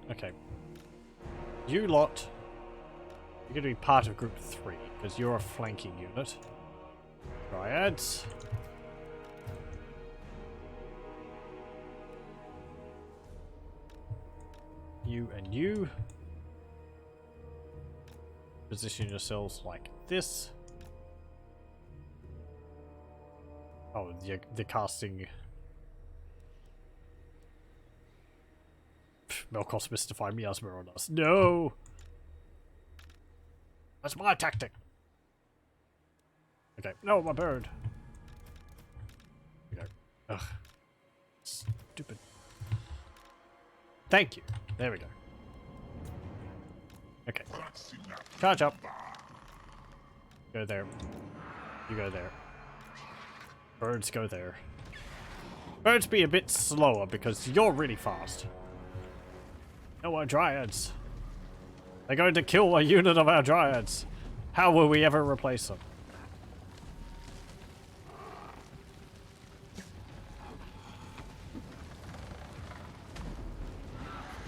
Okay. You lot, you're going to be part of group 3, because you're a flanking unit. Dryads. You and you. Position yourselves like this. Oh, the casting... Melkos mystify miasma on us. No! That's my tactic! Okay. No, my bird. Okay. Ugh. Stupid. Thank you. There we go. Okay. Charge up. Go there. You go there. Birds go there. Birds be a bit slower because you're really fast. No, our dryads. They're going to kill a unit of our dryads. How will we ever replace them?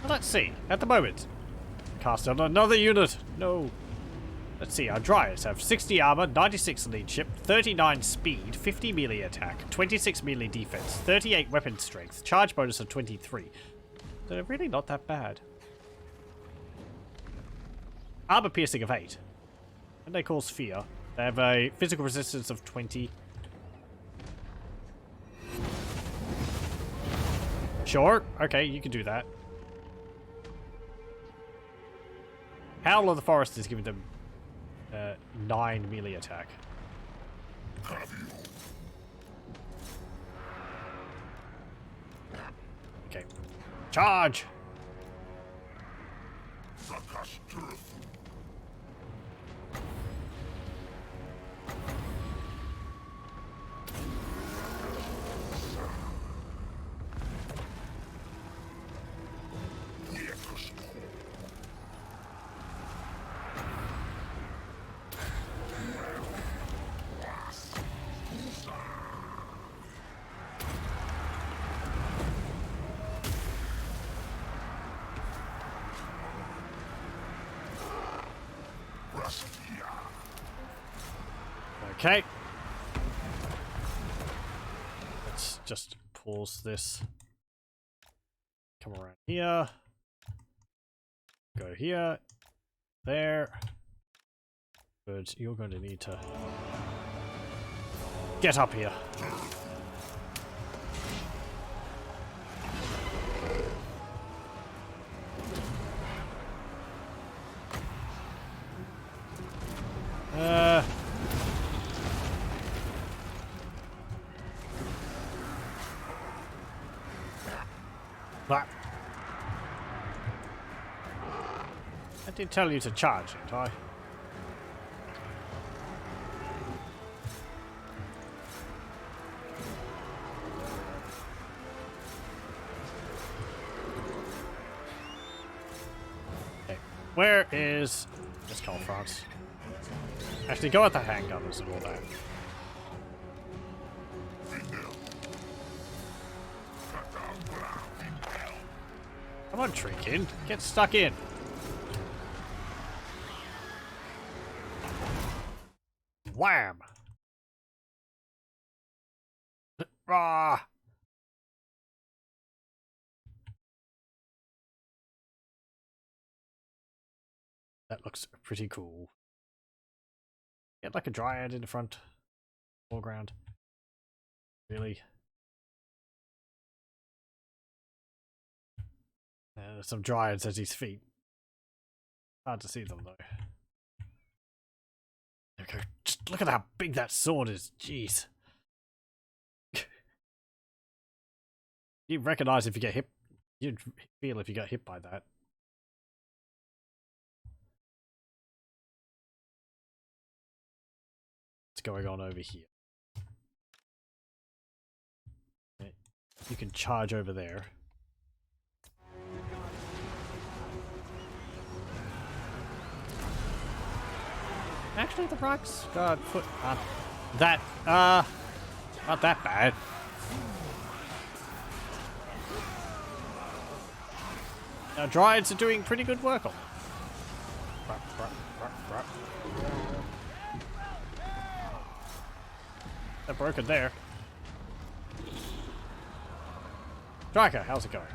Well, let's see. At the moment, cast out another unit. No. Let's see. Our dryads have 60 armor, 96 leadership, 39 speed, 50 melee attack, 26 melee defense, 38 weapon strength, charge bonus of 23. So they're really not that bad. Armor piercing of 8. And they cause fear. They have a physical resistance of 20. Sure. Okay, you can do that. Howl of the Forest is giving them 9 melee attack. Okay. Charge! Okay. Let's just pause this. Come around here. Go here. There. Good. You're going to need to get up here. But I did tell you to charge it, I. Okay, where is this call France? Actually, go at the handgunners and all that. Come on, Treekin. Get stuck in. Wham! Ah! That looks pretty cool. Get like a dryad in the front foreground. Really? There's some dryads at his feet. Hard to see them though. There we go. Just look at how big that sword is. Jeez. You'd recognize if you get hit. You'd feel if you got hit by that. What's going on over here? You can charge over there. Actually, the rocks foot that not that bad. Now dryads are doing pretty good work on it. They're broken there. Drycha, how's it going?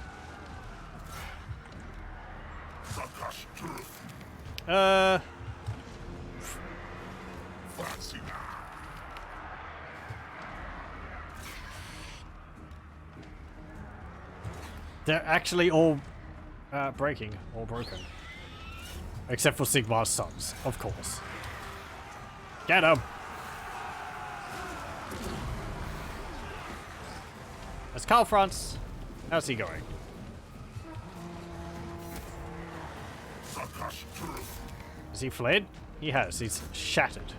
They're actually all breaking, all broken. Except for Sigmar's sons, of course. Get him! That's Karl Franz. How's he going? Has he fled? He has. He's shattered.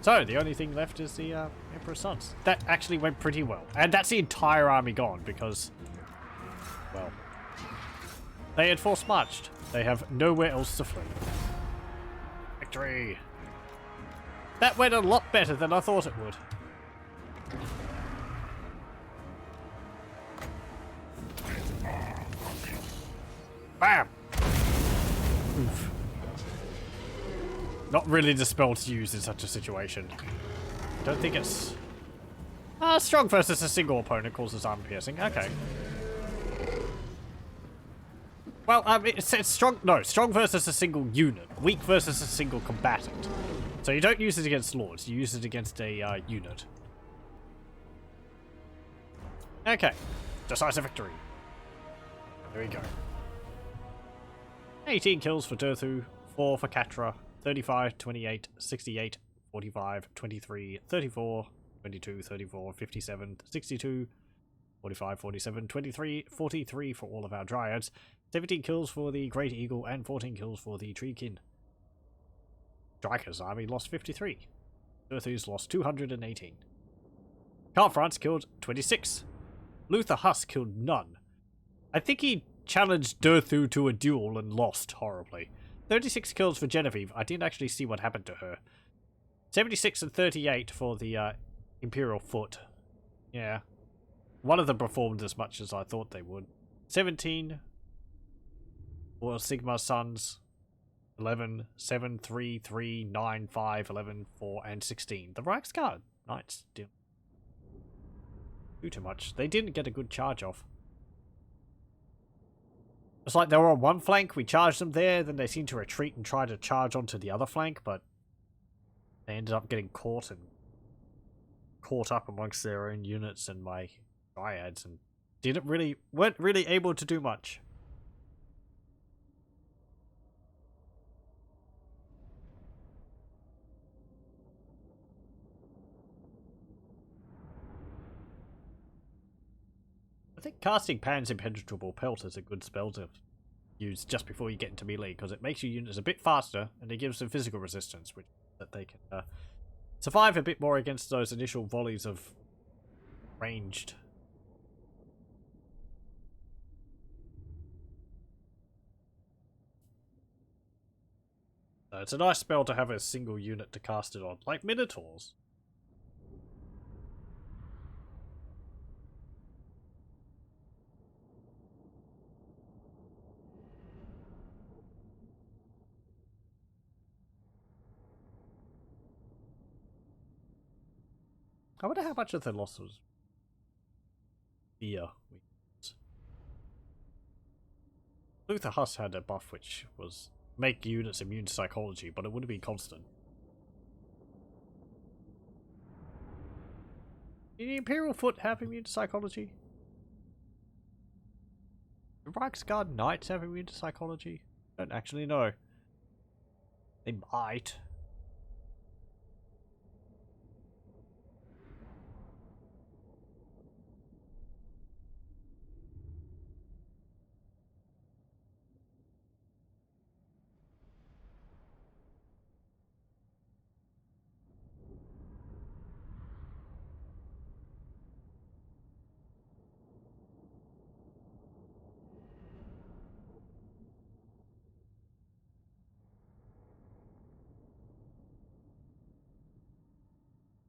So, the only thing left is the Emperor's sons. That actually went pretty well. And that's the entire army gone because, well, they had force marched. They have nowhere else to flee. Victory! That went a lot better than I thought it would. Bam! Oof. Not really the spell to use in such a situation. Don't think it's... strong versus a single opponent causes armor piercing. Okay. Well, it's strong... No, strong versus a single unit. Weak versus a single combatant. So you don't use it against lords, you use it against a unit. Okay. Decisive victory. There we go. 18 kills for Durthu, 4 for Catra, 35, 28, 68, 45, 23, 34, 22, 34, 57, 62, 45, 47, 23, 43 for all of our Dryads, 17 kills for the Great Eagle, and 14 kills for the Treekin. Drycha's army lost 53. Durthu's lost 218. Karl Franz killed 26. Luther Huss killed none. I think he challenged Durthu to a duel and lost horribly. 36 kills for Genevieve. I didn't actually see what happened to her. 76 and 38 for the Imperial Foot. Yeah. One of them performed as much as I thought they would. 17 for Sigmar's sons. 11, 7, 3, 3, 9, 5, 11, 4, and 16. The Reichsguard Knights didn't do too much. They didn't get a good charge off. It's like they were on one flank, we charged them there, then they seemed to retreat and try to charge onto the other flank, but they ended up getting caught up amongst their own units and my Dryads and weren't really able to do much. I think casting Pan's Impenetrable Pelt is a good spell to use just before you get into melee, because it makes your units a bit faster, and it gives them physical resistance, which that they can survive a bit more against those initial volleys of ranged. It's a nice spell to have a single unit to cast it on, like Minotaurs. I wonder how much of the loss was fear. Luther Huss had a buff which was make units immune to psychology, but it wouldn't be constant. Did the Imperial Foot have immune to psychology? Do Reiksguard Knights have immune to psychology? I don't actually know. They might.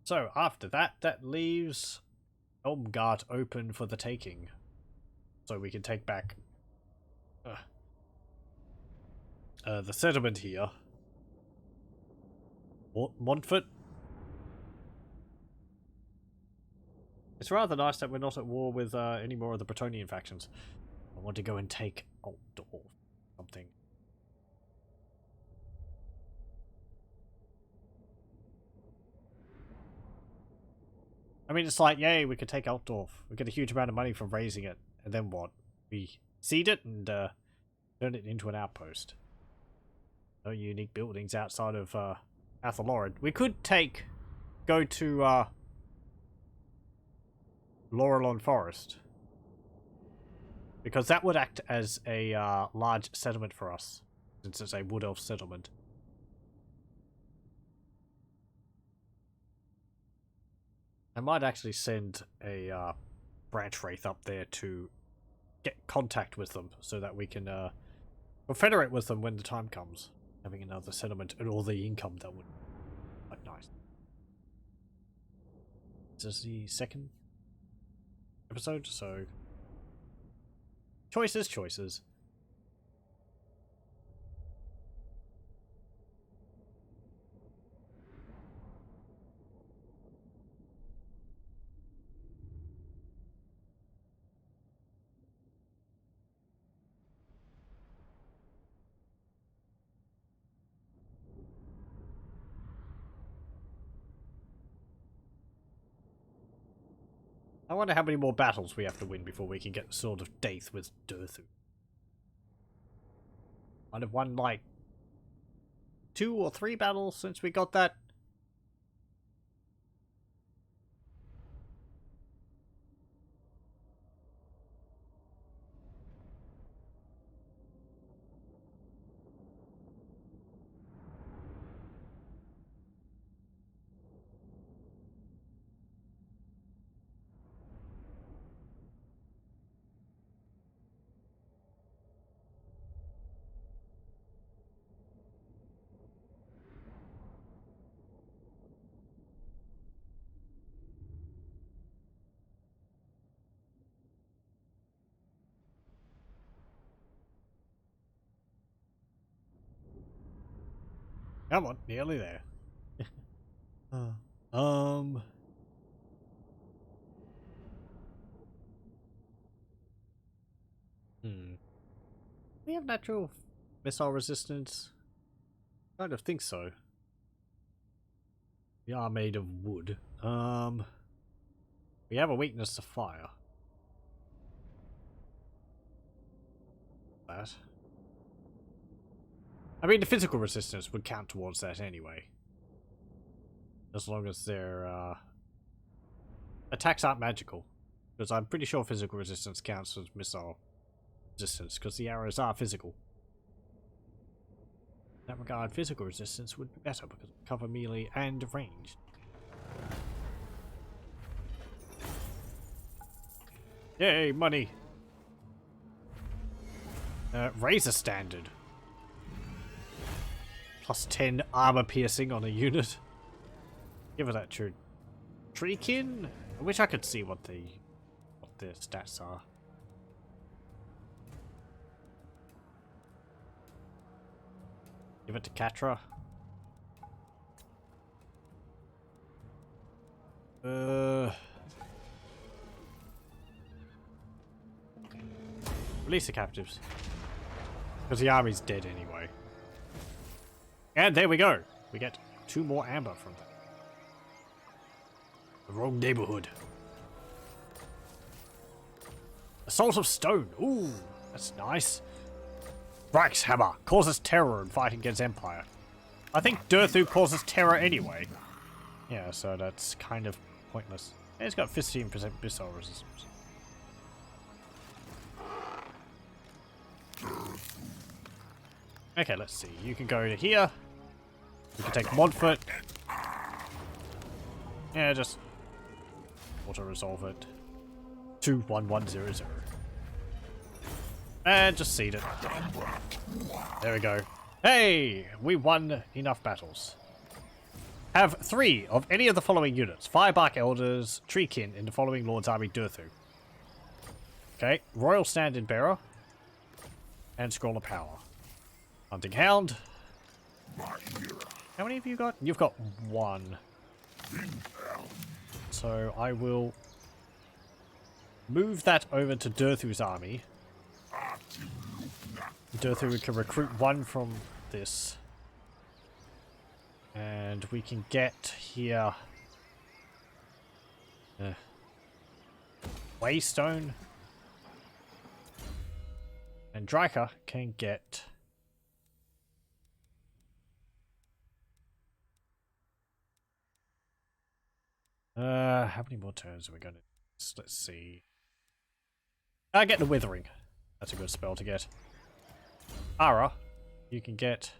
So, after that, that leaves Elmgard open for the taking. So we can take back the settlement here. Montfort. It's rather nice that we're not at war with any more of the Bretonnian factions. I want to go and take Altdorf. Something. I mean, it's like, yay, we could take Altdorf. We get a huge amount of money from raising it. And then what? We seed it and turn it into an outpost. No unique buildings outside of Athel Loren. We could go to Laurelon Forest. Because that would act as a large settlement for us. Since it's a Wood Elf settlement. I might actually send a branch wraith up there to get contact with them so that we can confederate with them when the time comes. Having another settlement and all the income that would be quite nice. This is the second episode, so choices. I wonder how many more battles we have to win before we can get the Sword of Death with Durthu. Might have won like 2 or 3 battles since we got that. Come on, nearly there. We have natural missile resistance? I don't think so. We are made of wood. We have a weakness to fire. That. I mean, the physical resistance would count towards that anyway. As long as their attacks aren't magical. Because I'm pretty sure physical resistance counts as missile resistance, because the arrows are physical. In that regard, physical resistance would be better because it would cover melee and range. Yay, money! Razor standard. Plus 10 armor piercing on a unit. Give it that true. Treekin? I wish I could see what the stats are. Give it to Catra. Release the captives. Because the army's dead anyway. And there we go. We get 2 more amber from that. The wrong neighborhood. Assault of Stone. Ooh, that's nice. Reichshammer causes terror in fighting against Empire. I think Durthu causes terror anyway. Yeah, so that's kind of pointless. And it's got 15% missile resistance. Okay, let's see. You can go to here. You can take Montfort. Yeah, just auto-resolve it. 21100. And just seed it. There we go. Hey! We won enough battles. Have 3 of any of the following units. Firebark Elders, Treekin in the following Lord's Army Durthu. Okay, Royal Standard Bearer. And Scroll of Power. Hunting Hound. How many have you got? You've got 1. So I will move that over to Durthu's army. Durthu can recruit 1 from this. And we can get here Waystone. And Drycha can get how many more turns are we gonna let's see. I get the Withering. That's a good spell to get. Ara, you can get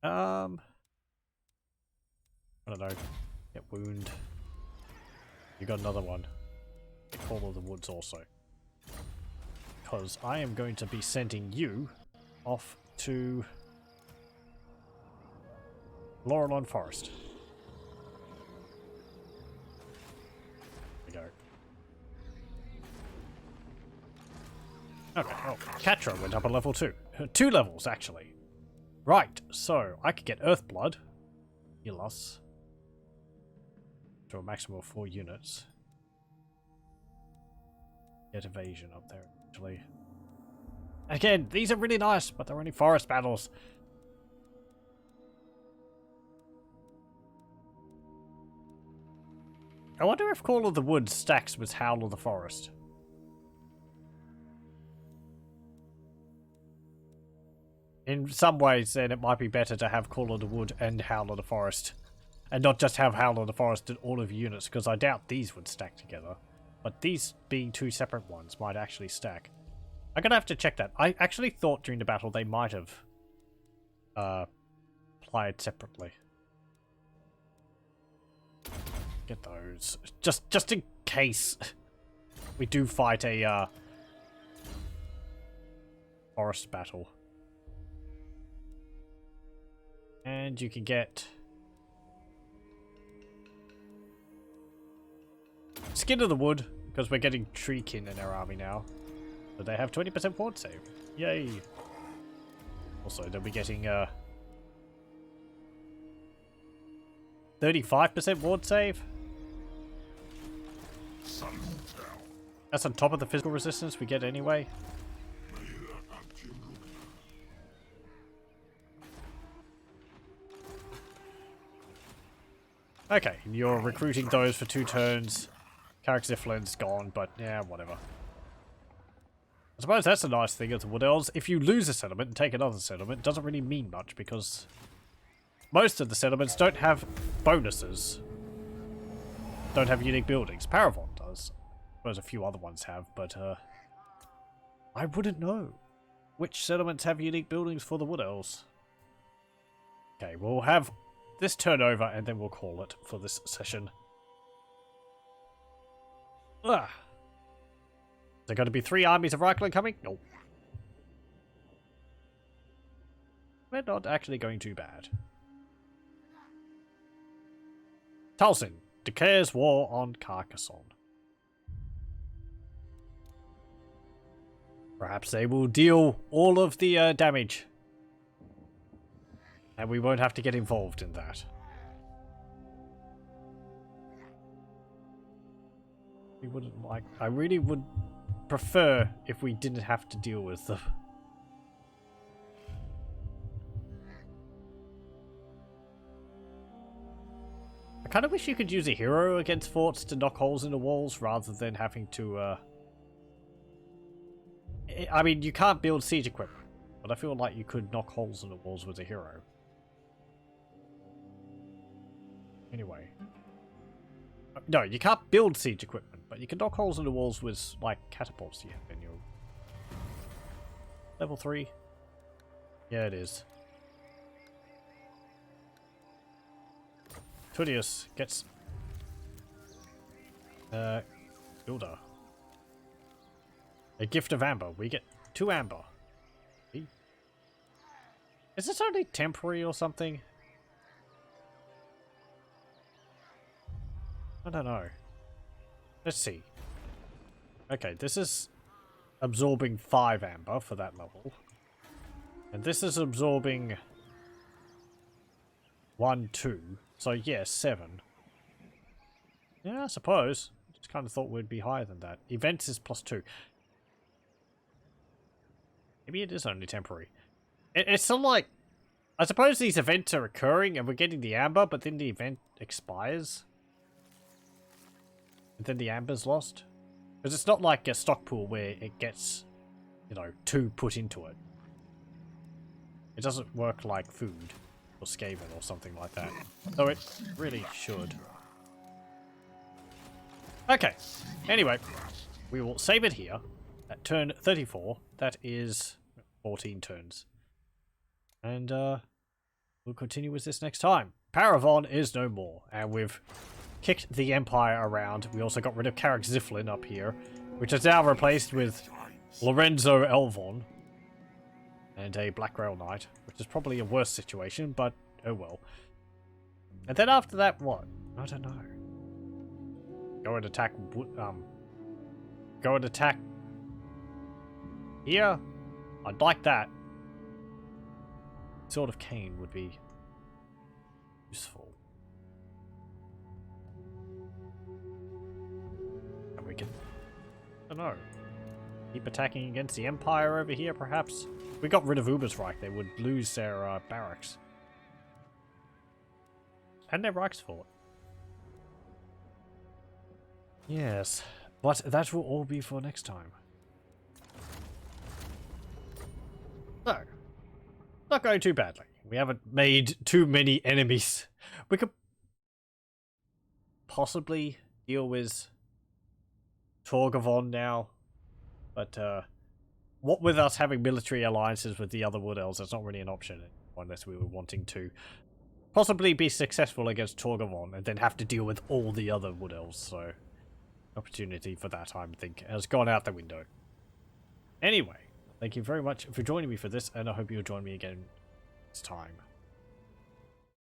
I don't know. Get Wound. You got another one. Get Call of the Woods also. Because I am going to be sending you off to Laurelon Forest. There we go. Okay, well, Catra went up a level 2. 2 levels, actually. Right, so I could get Earthblood. Heal us. To a maximum of 4 units. Get Evasion up there, actually. Again, these are really nice, but they're only forest battles. I wonder if Call of the Woods stacks with Howl of the Forest. In some ways, then, it might be better to have Call of the Wood and Howl of the Forest. And not just have Howl of the Forest in all of your units, because I doubt these would stack together. But these being 2 separate ones might actually stack. I'm gonna have to check that. I actually thought during the battle they might have played separately. Get those. Just in case we do fight a forest battle. And you can get Skin of the Wood, because we're getting Treekin in our army now. So they have 20% ward save. Yay! Also, they'll be getting 35% ward save. That's on top of the physical resistance we get anyway. Okay, you're recruiting those for 2 turns. Karak Ziflin's gone, but yeah, whatever. I suppose that's a nice thing of the Woodelves. If you lose a settlement and take another settlement, it doesn't really mean much because most of the settlements don't have bonuses don't have unique buildings. Parravon does. I suppose a few other ones have, but I wouldn't know which settlements have unique buildings for the Woodelves. Okay, we'll have this turn over and then we'll call it for this session. Ah. Is there going to be 3 armies of Argwylon coming? Nope. We're not actually going too bad. Talsin declares war on Carcassonne. Perhaps they will deal all of the damage. And we won't have to get involved in that. We wouldn't like... I really would prefer if we didn't have to deal with them. I kind of wish you could use a hero against forts to knock holes in the walls rather than having to, I mean, you can't build siege equipment, but I feel like you could knock holes in the walls with a hero. Anyway. No, you can't build siege equipment, but you can knock holes in the walls with, like, catapults you have in your... Level 3? Yeah, it is. Tudius gets... Builder. A gift of amber. We get 2 amber. Is this only temporary or something? I don't know. Let's see. Okay, this is absorbing 5 amber for that level. And this is absorbing 1, 2. So yeah, 7. Yeah, I suppose. Just kind of thought we'd be higher than that. Events is +2. Maybe it is only temporary. It's still like... I suppose these events are occurring and we're getting the amber, but then the event expires. And then the amber's lost. Because it's not like a stock pool where it gets, you know, 2 put into it. It doesn't work like food or Skaven or something like that. Though it really should. Okay. Anyway, we will save it here at turn 34. That is 14 turns. And we'll continue with this next time. Parravon is no more, and we've kicked the Empire around. We also got rid of Karak Ziflin up here, which is now replaced with Lorenzo Elvon and a Black Rail Knight, which is probably a worse situation, but oh well. And then after that, what? I don't know. Go and attack. Go and attack here. I'd like that. Sword of Cain would be useful. And we can, I don't know, keep attacking against the Empire over here, perhaps? If we got rid of Ubersreich, they would lose their barracks. And their Reichsfort. Yes, but that will all be for next time. So, not going too badly. We haven't made too many enemies. We could possibly deal with Torgavon now, but what with us having military alliances with the other Woodelves, that's not really an option unless we were wanting to possibly be successful against Torgavon and then have to deal with all the other Woodelves, so opportunity for that, I think, has gone out the window. Anyway, thank you very much for joining me for this, and I hope you'll join me again next time.